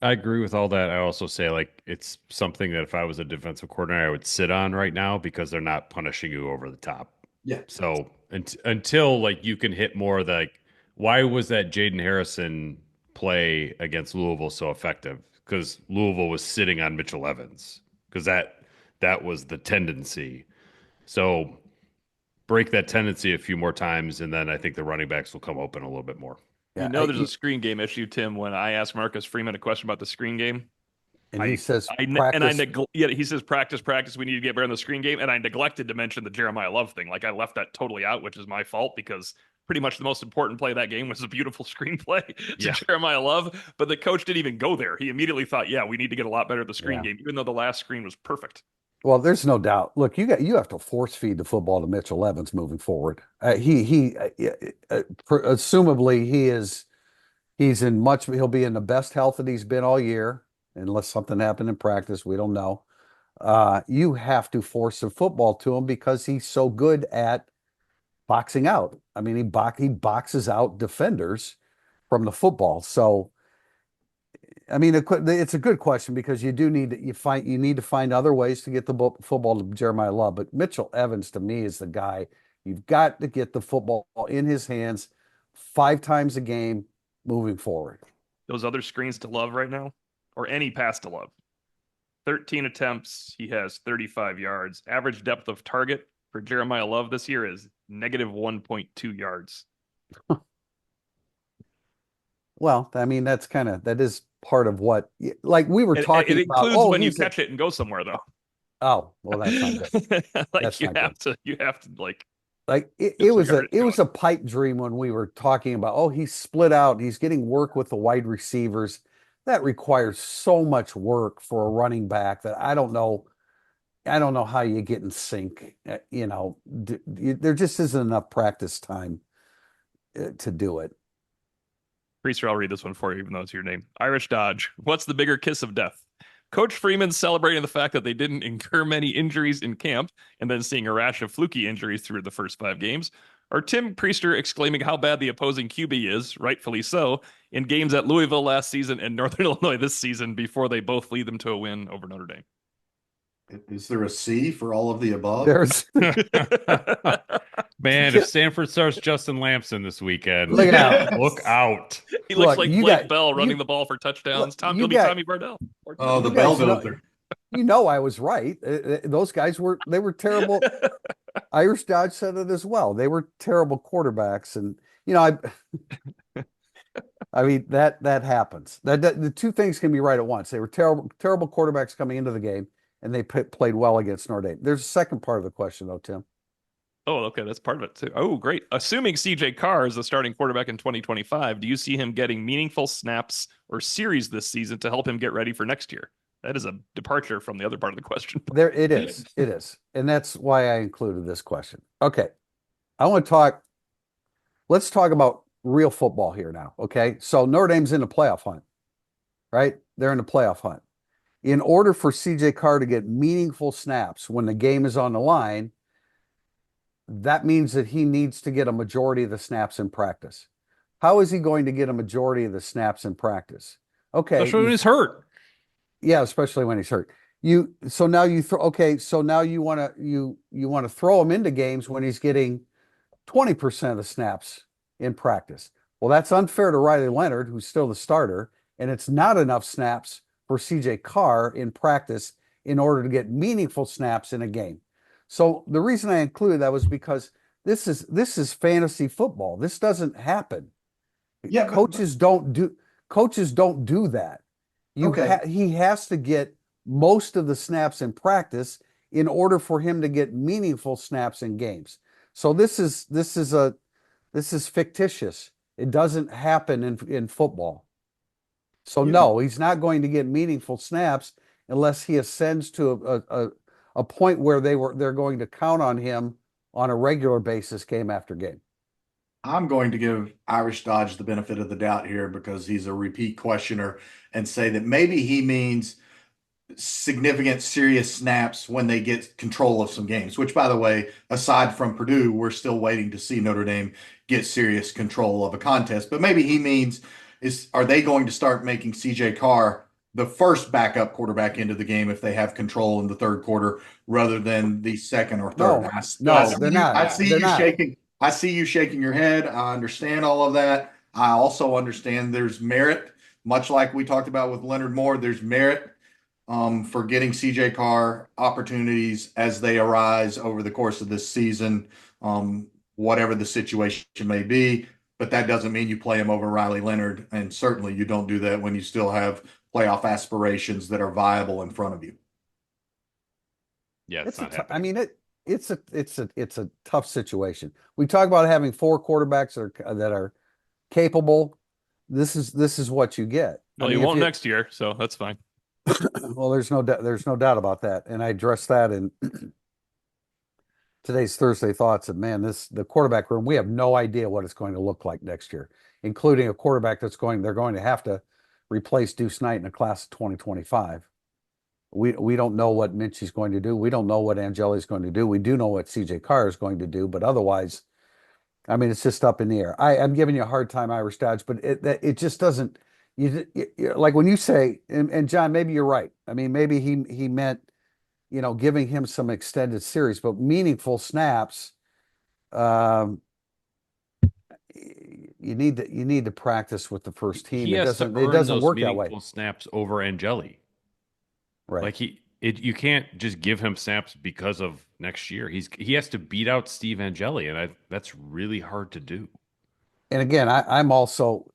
I agree with all that. I also say like it's something that if I was a defensive coordinator, I would sit on right now because they're not punishing you over the top. Yeah. So until like you can hit more, like why was that Jaden Harrison play against Louisville so effective? Because Louisville was sitting on Mitchell Evans because that was the tendency. So break that tendency a few more times, and then I think the running backs will come open a little bit more. Yeah. There's a screen game issue, Tim, when I asked Marcus Freeman a question about the screen game. And he says practice. He says practice. We need to get better in the screen game. And I neglected to mention the Jeremiah Love thing. Like I left that totally out, which is my fault because pretty much the most important play of that game was a beautiful screenplay to Jeremiah Love. But the coach didn't even go there. He immediately thought, yeah, we need to get a lot better at the screen game, even though the last screen was perfect. Well, there's no doubt. Look, you have to force feed the football to Mitchell Evans moving forward. Assumably he'll be in the best health that he's been all year, unless something happened in practice. We don't know. You have to force the football to him because he's so good at boxing out. I mean, he boxes out defenders from the football. So, I mean, it's a good question because you need to find other ways to get the football to Jeremiah Love. But Mitchell Evans, to me, is the guy. You've got to get the football in his hands 5 times a game moving forward. Those other screens to Love right now, or any pass to Love. 13 attempts. He has 35 yards. Average depth of target for Jeremiah Love this year is negative 1.2 yards. Well, I mean, that is part of what, like we were talking it about. includes when you catch it and go somewhere, though. Oh, well, that's not good. You have to like it was a pipe dream when we were talking about, oh, he's split out, he's getting work with the wide receivers. That requires so much work for a running back that I don't know how you get in sync. There just isn't enough practice time to do it. Priester, I'll read this one for you, even though it's your name. Irish Dodge. What's the bigger kiss of death? Coach Freeman celebrating the fact that they didn't incur many injuries in camp and then seeing a rash of fluky injuries through the first 5 games, or Tim Priester exclaiming how bad the opposing QB is, rightfully so, in games at Louisville last season and Northern Illinois this season before they both lead them to a win over Notre Dame. Is there a C for all of the above? There's Man, if Stanford starts Justin Lamson this weekend, look out. Look out. He looks like Blake Bell running the ball for touchdowns. Tommy Bardell. Oh, the Belldozer. I was right. Those guys were terrible. Irish Dodge said it as well. They were terrible quarterbacks, and I mean that happens. That the two things can be right at once. They were terrible quarterbacks coming into the game, and they played well against Notre Dame. There's a second part of the question, though, Tim. Oh, okay. That's part of it, too. Oh, great. Assuming CJ Carr is the starting quarterback in 2025, do you see him getting meaningful snaps or series this season to help him get ready for next year? That is a departure from the other part of the question. There it is. It is. And that's why I included this question. Okay. Let's talk about real football here now. Okay. So Notre Dame's in the playoff hunt, right? They're in the playoff hunt. In order for CJ Carr to get meaningful snaps when the game is on the line, that means that he needs to get a majority of the snaps in practice. How is he going to get a majority of the snaps in practice? Okay. Especially when he's hurt. Yeah, especially when he's hurt. So now you want to throw him into games when he's getting 20% of the snaps in practice. Well, that's unfair to Riley Leonard, who's still the starter, and it's not enough snaps for CJ Carr in practice in order to get meaningful snaps in a game. So the reason I included that was because this is fantasy football. This doesn't happen. Yeah, Coaches don't do coaches don't do that. okay. He has to get most of the snaps in practice in order for him to get meaningful snaps in games. So this is fictitious. It doesn't happen in football. So Yeah. no, he's not going to get meaningful snaps unless he ascends to a point where they're going to count on him on a regular basis, game after game. I'm going to give Irish Dodge the benefit of the doubt here because he's a repeat questioner and say that maybe he means significant, serious snaps when they get control of some games, which, by the way, aside from Purdue, we're still waiting to see Notre Dame get serious control of a contest. But maybe he means are they going to start making CJ Carr the first backup quarterback into the game if they have control in the third quarter rather than the second or third? No, no, they're not. I see They're you not. shaking. I see you shaking your head. I understand all of that. I also understand there's merit, much like we talked about with Leonard Moore. There's merit for getting CJ Carr opportunities as they arise over the course of this season, whatever the situation may be. But that doesn't mean you play him over Riley Leonard. And certainly you don't do that when you still have playoff aspirations that are viable in front of you. Yeah, it's not I happening. mean it's a tough situation. We talk about having four quarterbacks that are capable. This is what you get. I Well, you mean, if won't you next year, so that's fine. well, there's no doubt about that, and I addressed that in today's Thursday thoughts. And man, the quarterback room, we have no idea what it's going to look like next year, including a quarterback they're going to have to replace Deuce Knight in the class of 2025. We don't know what Minchie's going to do. We don't know what Angeli's going to do. We do know what CJ Carr is going to do, but otherwise, I mean, it's just up in the air. I'm giving you a hard time, Irish Dodge, but it just doesn't. Like when you say, and John, maybe you're right. I mean, maybe he meant giving him some extended series, but meaningful snaps. Um, you need to practice with the first team. He It has to earn doesn't those work that way, meaningful snaps over Angeli. right? Like you can't just give him snaps because of next year. He has to beat out Steve Angeli, and that's really hard to do. And again, I'm also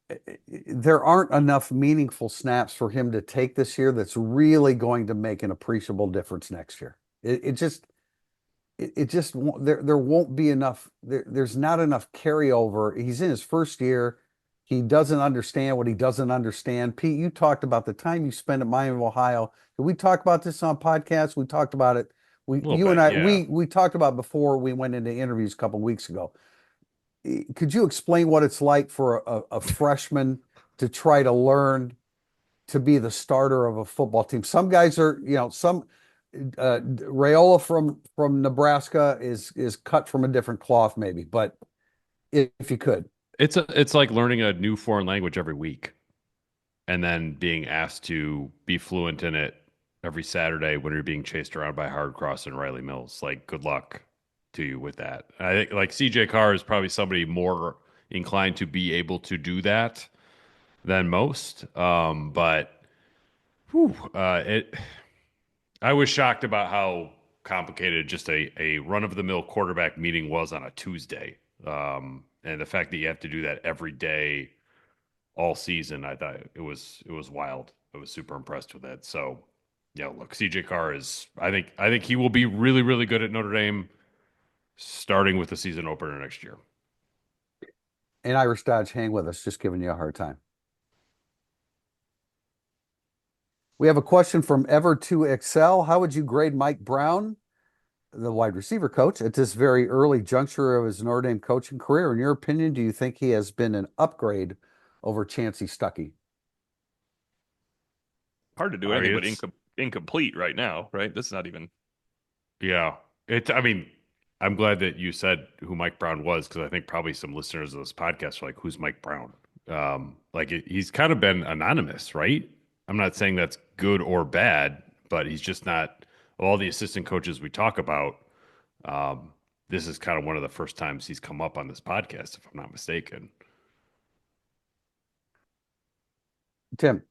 there aren't enough meaningful snaps for him to take this year that's really going to make an appreciable difference next year. It just won't, there won't be enough there's not enough carryover. He's in his first year. He doesn't understand what he doesn't understand. Pete, you talked about the time you spent at Miami of Ohio. Did we talk about this on podcasts? We talked about it. A We little you and bit, I yeah. we talked about it before we went into interviews a couple weeks ago. Could you explain what it's like for a freshman to try to learn to be the starter of a football team? Some guys are, some Rayola from Nebraska is cut from a different cloth, maybe. But if you could, It's like learning a new foreign language every week, and then being asked to be fluent in it every Saturday when you're being chased around by Hard Cross and Riley Mills. Like, good luck to you with that. I think like CJ Carr is probably somebody more inclined to be able to do that than most. But whew, it I was shocked about how complicated just a run of the mill quarterback meeting was on a Tuesday. And the fact that you have to do that every day all season, I thought it was wild. I was super impressed with it. So yeah, look, CJ Carr is I think he will be really, really good at Notre Dame starting with the season opener next year. and Irish Dodge, hang with us, just giving you a hard time. We have a question from Ever2Excel. How would you grade Mike Brown, the wide receiver coach, at this very early juncture of his Notre Dame coaching career? In your opinion, do you think he has been an upgrade over Chancey Stuckey? Hard to do I mean, anything but incomplete right now, right? This is not even. yeah. I mean, I'm glad that you said who Mike Brown was because I think probably some listeners of this podcast are like, "Who's Mike Brown?" He's kind of been anonymous, right? I'm not saying that's good or bad, but he's just not. Of all the assistant coaches we talk about, um, this is kind of one of the first times he's come up on this podcast, if I'm not mistaken. Tim,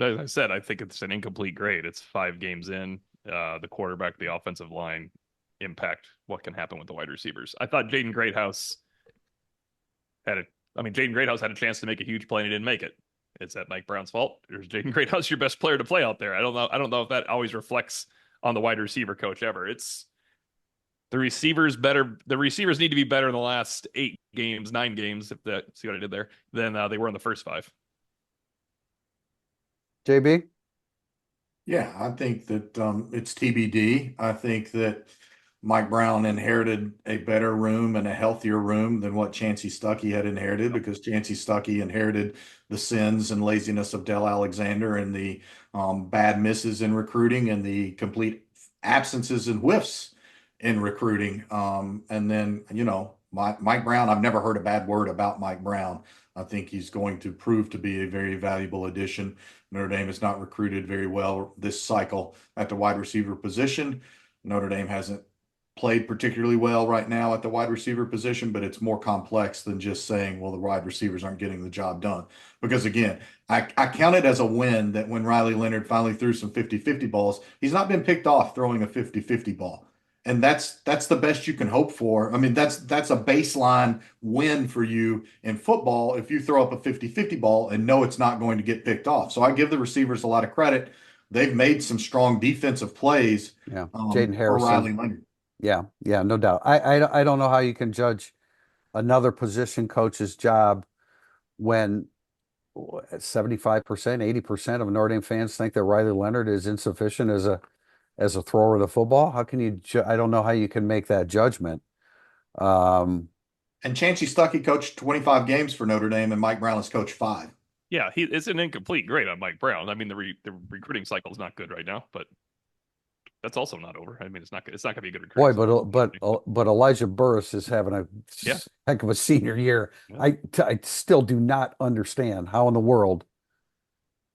As I said, I think it's an incomplete grade. It's 5 games in. The quarterback, the offensive line, impact what can happen with the wide receivers. I thought Jaden Greathouse Jaden Greathouse had a chance to make a huge play and he didn't make it. Is that Mike Brown's fault? Or is Jaden Greathouse your best player to play out there? I don't know. I don't know if that always reflects on the wide receiver coach ever. It's the receivers better. The receivers need to be better in the last 9 games, if that, see what I did there, than they were in the first 5. JB? Yeah, I think that it's TBD. I think that Mike Brown inherited a better room and a healthier room than what Chancey Stuckey had inherited, because Chancey Stuckey inherited the sins and laziness of Dell Alexander and the bad misses in recruiting and the complete absences and whiffs in recruiting. And then, Mike Brown, I've never heard a bad word about Mike Brown. I think he's going to prove to be a very valuable addition. Notre Dame has not recruited very well this cycle at the wide receiver position. Notre Dame hasn't played particularly well right now at the wide receiver position, but it's more complex than just saying, well, the wide receivers aren't getting the job done. Because again, I count it as a win that when Riley Leonard finally threw some 50-50 balls, he's not been picked off throwing a 50-50 ball. And that's the best you can hope for. I mean, that's a baseline win for you in football if you throw up a 50-50 ball and know it's not going to get picked off. So I give the receivers a lot of credit. They've made some strong defensive plays. Yeah, Jaden for Riley Harrison. Leonard. Yeah, no doubt. I don't know how you can judge another position coach's job when 75%, 80% of Notre Dame fans think that Riley Leonard is insufficient as a thrower of the football. How can you? I don't know how you can make that judgment. And Chancey Stuckey coached 25 games for Notre Dame, and Mike Brown has coached 5. Yeah, it's an incomplete grade on Mike Brown. I mean, the recruiting cycle is not good right now, but that's also not over. I mean, it's not going to be a good recruiting. Boy, but Elijah Burris is having a heck of a senior year. Yeah. I still do not understand how in the world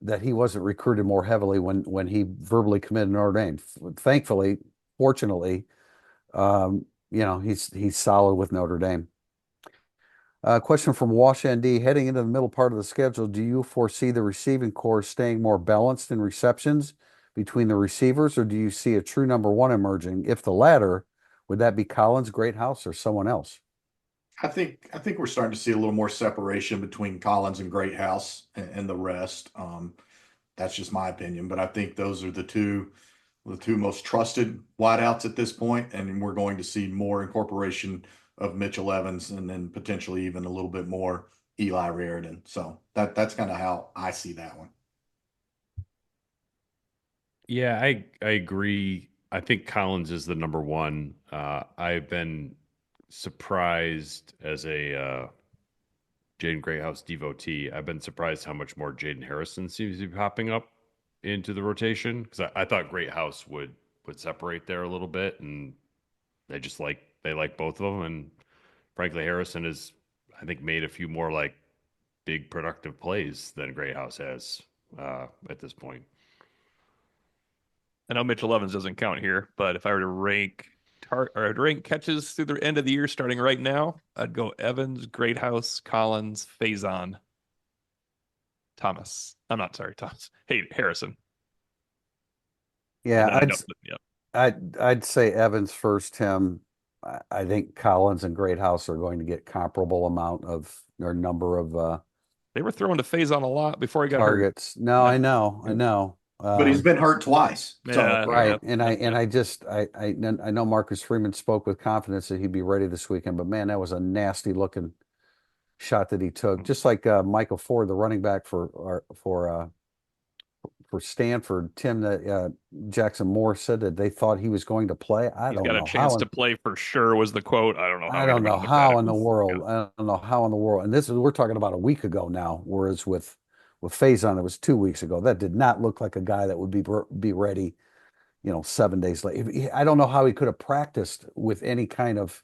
that he wasn't recruited more heavily when he verbally committed to Notre Dame. Thankfully, fortunately, he's solid with Notre Dame. Question from Wash ND. Heading into the middle part of the schedule, do you foresee the receiving corps staying more balanced in receptions between the receivers, or do you see a true number one emerging? If the latter, would that be Collins, Greathouse, or someone else? I think we're starting to see a little more separation between Collins and Greathouse and the rest. That's just my opinion, but I think those are the two most trusted wideouts at this point, and we're going to see more incorporation of Mitchell Evans and then potentially even a little bit more Eli Raridan. So that's kind of how I see that one. Yeah, I agree. I think Collins is the number one. I've been surprised as a Jaden Greathouse devotee. I've been surprised how much more Jaden Harrison seems to be popping up into the rotation, because I thought Greathouse would separate there a little bit, and they like both of them. And frankly, Harrison has, I think, made a few more like big productive plays than Greathouse has at this point. I know Mitchell Evans doesn't count here, but if I were to rank catches through the end of the year starting right now, I'd go Evans, Greathouse, Collins, Faison, Thomas. I'm not sorry, Thomas. Hey, Harrison. Yeah, I'd say Evans first, Tim. I think Collins and Greathouse are going to get comparable amount of or number of they were throwing to Faison a lot before he got targets. hurt. No, I know. But he's been hurt twice. Yeah, right. I know Marcus Freeman spoke with confidence that he'd be ready this weekend, but man, that was a nasty looking shot that he took. Just like Michael Ford, the running back for Stanford, Tim, that Jackson Moore said that they thought he was going to play. He's got a chance to play for sure was the quote. I don't know how in the world. I don't know how in the world. And we're talking about a week ago now, whereas with Faison, it was 2 weeks ago. That did not look like a guy that would be ready, 7 days later. I don't know how he could have practiced with any kind of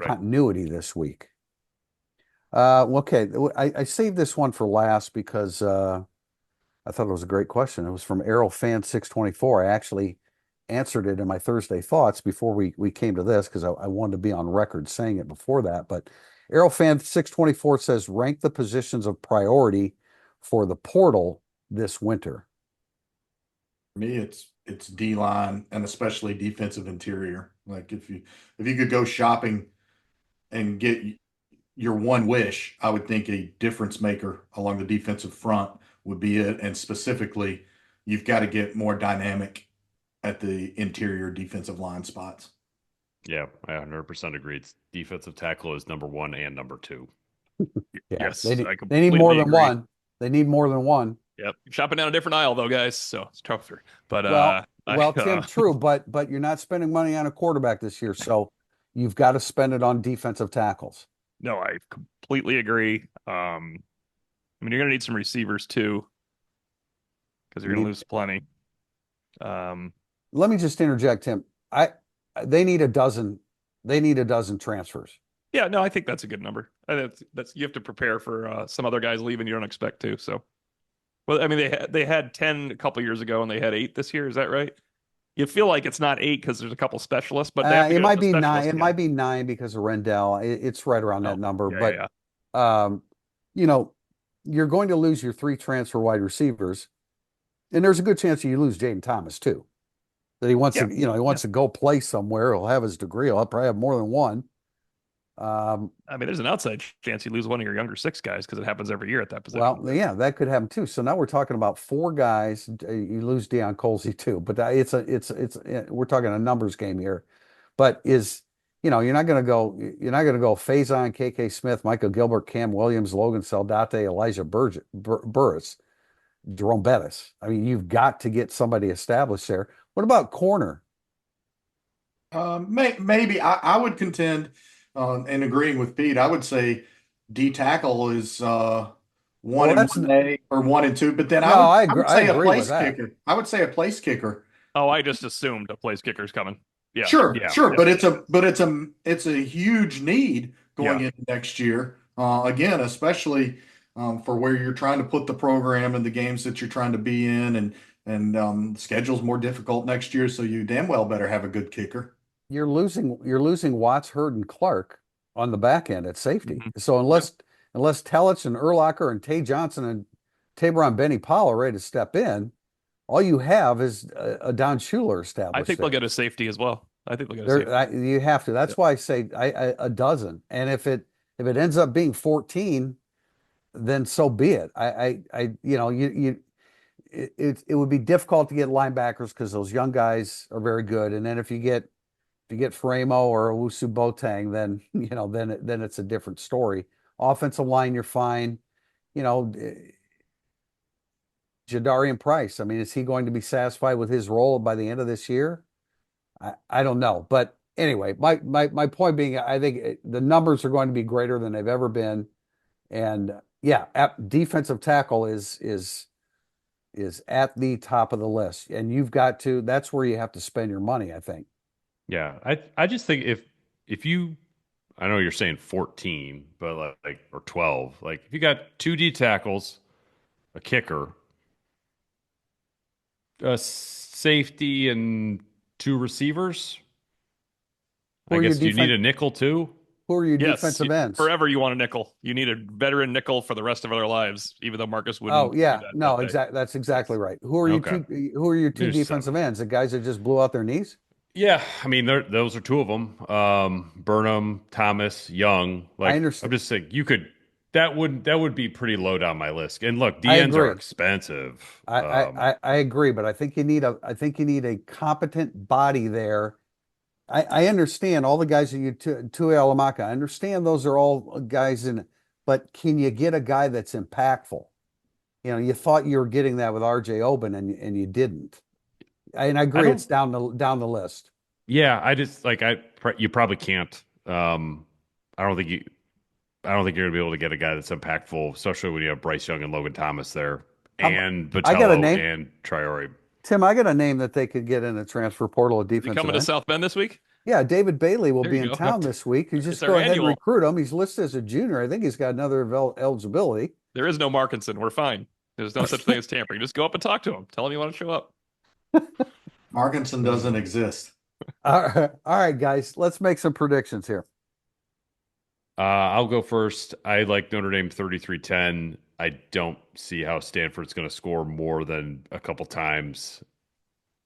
continuity this week. Okay, I saved this one for last because I thought it was a great question. It was from Arrow Fan 624. I actually answered it in my Thursday thoughts before we came to this, because I wanted to be on record saying it before that. But Arrow Fan 624 says, rank the positions of priority for the portal this winter. For me, it's D-line and especially defensive interior. Like if you could go shopping and get your one wish, I would think a difference maker along the defensive front would be it. And specifically, you've got to get more dynamic at the interior defensive line spots. Yeah, I 100% agree. It's defensive tackle is number 1 and number 2. Yeah, Yes, they I need more completely than agree. one. They need more than one. Yep, shopping down a different aisle though, guys. So it's tougher. But Tim, true, but you're not spending money on a quarterback this year, so you've got to spend it on defensive tackles. no, I completely agree. I mean, you're gonna need some receivers too, because you're gonna lose plenty. Let me just interject, Tim. They need a dozen. They need a dozen transfers. Yeah, no, I think that's a good number. That's you have to prepare for some other guys leaving you don't expect to. So, well, I mean, they had 10 a couple years ago and they had 8 this year. Is that right? You feel like it's not 8 because there's a couple specialists, but they have to It get might the be 9. specialists It again. might be 9 because of Rendell. It's right around Oh, that number. yeah, But yeah, um, you know, you're going to lose your 3 transfer wide receivers, and there's a good chance you lose Jaden Thomas too. That he wants yeah, to, he wants to go play somewhere. He'll have his degree. He'll probably have more than one. I mean, there's an outside chance you lose one of your younger 6 guys because it happens every year at that position. Well, yeah, that could happen too. So now we're talking about 4 guys. You lose Deion Colsey too, but we're talking a numbers game here. But you're not going to go Faison, KK Smith, Michael Gilbert, Cam Williams, Logan Saldate, Elijah Burris, Jerome Bettis. I mean, you've got to get somebody established there. What about corner? Maybe I would contend, and agreeing with Pete, I would say D tackle is one Well, and that's one A or 1 and 2. But then no, I I agree. would I say a agree with place that. kicker. I would say a place kicker. Oh, I just assumed a place kicker's coming. Yeah, Sure, yeah, sure, yeah, but it's a huge need going yeah. into next year. Again, especially for where you're trying to put the program and the games that you're trying to be in, and the schedule's more difficult next year, so you damn well better have a good kicker. You're losing Watts, Hurd, and Clark on the back end at safety. Mhm. So unless Telich and Urlacher and Tay Johnson and Tabron Benny Powell are ready to step in, all you have is a Don Schuler I established think they'll there. get a safety as well. I think they'll get a safety. You have to. That's Yep. why I say a dozen. And if it ends up being 14, then so be it. It would be difficult to get linebackers because those young guys are very good. And then if you get Framo or Owusu Botang, then then it's a different story. Offensive line, you're fine. You know, Jadarian Price. I mean, is he going to be satisfied with his role by the end of this year? I don't know. But anyway, my point being, I think the numbers are going to be greater than they've ever been. And yeah, defensive tackle is at the top of the list. And that's where you have to spend your money, I think. Yeah, I just think if you, I know you're saying 14, but like or 12, like if you got 2 D tackles, a kicker, a safety, and 2 receivers, Who I are your guess you need defense? a nickel too. Who are your Yes, defensive ends? forever you want a nickel. You need a veteran nickel for the rest of our lives, even though Marcus Oh wouldn't do yeah, that no, day. exactly. That's exactly Yes. right. Who are your Okay. two There's defensive 7. ends? The guys that just blew out their knees? Yeah, I mean those are 2 of them. Burnham, Thomas, Young. I Like I'm understand. just saying, you could that would be pretty low down my list. And look, I DNs are agree. expensive. I agree, but I think you need a competent body there. I understand all the guys that Tui Alamaka. I understand those are all guys but can you get a guy that's impactful? You thought you were getting that with RJ Oben and you didn't. And I I agree, don't. it's down the list. Yeah, I just like you probably can't. I don't think you. I don't think you're gonna be able to get a guy that's impactful, especially when you have Bryce Young and Logan Thomas there, Um, and I got a Botello name, and Traore. Tim. I got a name that they could get in a transfer portal, a Is he defensive coming to end. South Bend this week? Yeah, David Bailey will There be you in go. town this week. You It's just our go ahead and annual. recruit him. He's listed as a junior. I think he's got another eligibility. There is no Markinson. We're fine. There's no such thing as tampering. Just go up and talk to him. Tell him you want to show up. Markinson doesn't exist. All right, guys, let's make some predictions here. I'll go first. I like Notre Dame 33-10. I don't see how Stanford's going to score more than a couple times.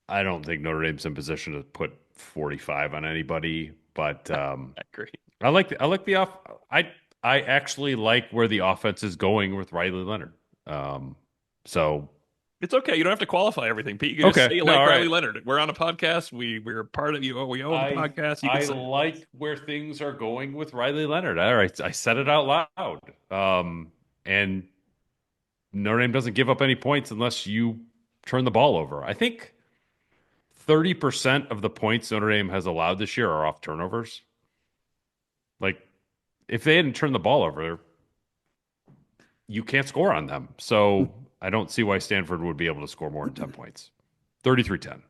I don't think Notre Dame's in position to put 45 on anybody, but I agree. I like the off. I actually like where the offense is going with Riley Leonard. So It's okay. You don't have to qualify everything, Pete. You can just okay, say you no, like all Riley right. Leonard. We're on a podcast. We're a part of you. We own the podcast. You can I say like where things are going with Riley Leonard. All right, I said it out loud. And Notre Dame doesn't give up any points unless you turn the ball over. I think 30% of the points Notre Dame has allowed this year are off turnovers. Like, if they hadn't turned the ball over, you can't score on them. So I don't see why Stanford would be able to score more than 10 points. 33-10.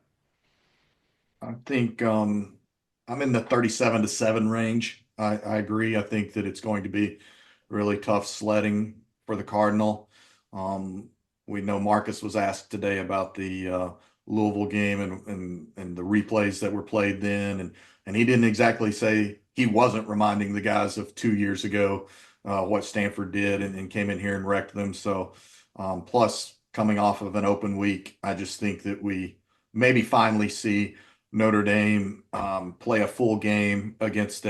I think I'm in the 37-7 range. I agree. I think that it's going to be really tough sledding for the Cardinal. We know Marcus was asked today about the Louisville game and the replays that were played then, and he didn't exactly say he wasn't reminding the guys of 2 years ago what Stanford did and came in here and wrecked them. So plus coming off of an open week, I just think that we maybe finally see Notre Dame play a full game against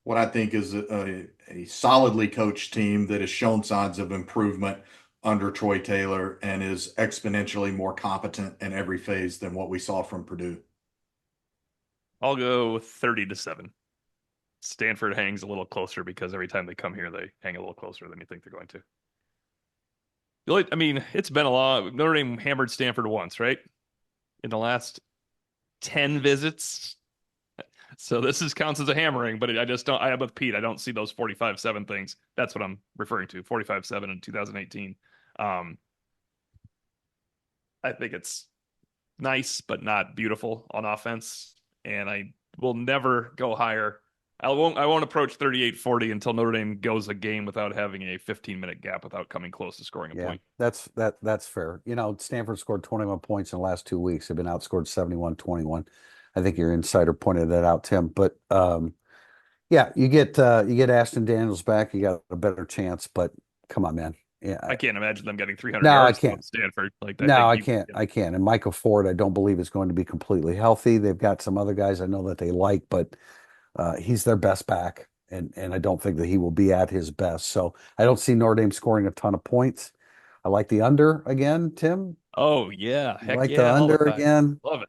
what I think is a solidly coached team that has shown signs of improvement under Troy Taylor and is exponentially more competent in every phase than what we saw from Purdue. I'll go 30-7. Stanford hangs a little closer because every time they come here, they hang a little closer than you think they're going to. I mean, it's been a long. Notre Dame hammered Stanford once, right? In the last 10 visits. So this counts as a hammering, but I just don't. I am with Pete. I don't see those 45-7 things. That's what I'm referring to. 45-7 in 2018. I think it's nice, but not beautiful on offense. And I will never go higher. I won't approach 38-40 until Notre Dame goes a game without having a 15-minute gap without coming close to scoring a point. That's fair. Stanford scored 21 points in the last 2 weeks. They've been outscored 71-21. I think your insider pointed that out, Tim. But yeah, you get Ashton Daniels back, you got a better chance. But come on, man. Yeah, I can't imagine them getting 300 no, I yards can't. from Stanford. Like No, I can't. I can't. And Michael Ford, I don't believe is going to be completely healthy. They've got some other guys I know that they like, but he's their best back, and I don't think that he will be at his best. So I don't see Notre Dame scoring a ton of points. I like the under again, Tim. Oh yeah, I heck like the yeah, all the under time. again. Love it.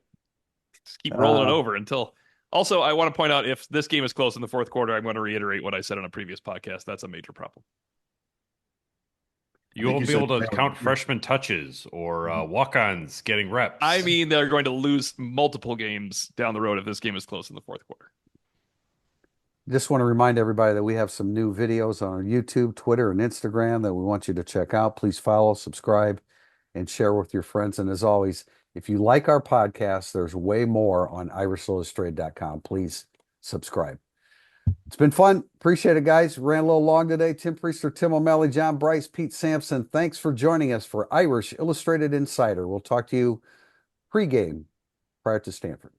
Just keep rolling it over until. Also, I want to point out if this game is close in the fourth quarter, I'm going to reiterate what I said on a previous podcast. That's a major problem. You won't be able to count freshman touches or walk-ons getting reps. I mean, they're going to lose multiple games down the road if this game is close in the fourth quarter. Just want to remind everybody that we have some new videos on our YouTube, Twitter, and Instagram that we want you to check out. Please follow, subscribe, and share with your friends. And as always, if you like our podcast, there's way more on IrishIllustrated.com. Please subscribe. It's been fun. Appreciate it, guys. Ran a little long today. Tim Priester, Tim O'Malley, John Bryce, Pete Sampson. Thanks for joining us for Irish Illustrated Insider. We'll talk to you pregame prior to Stanford.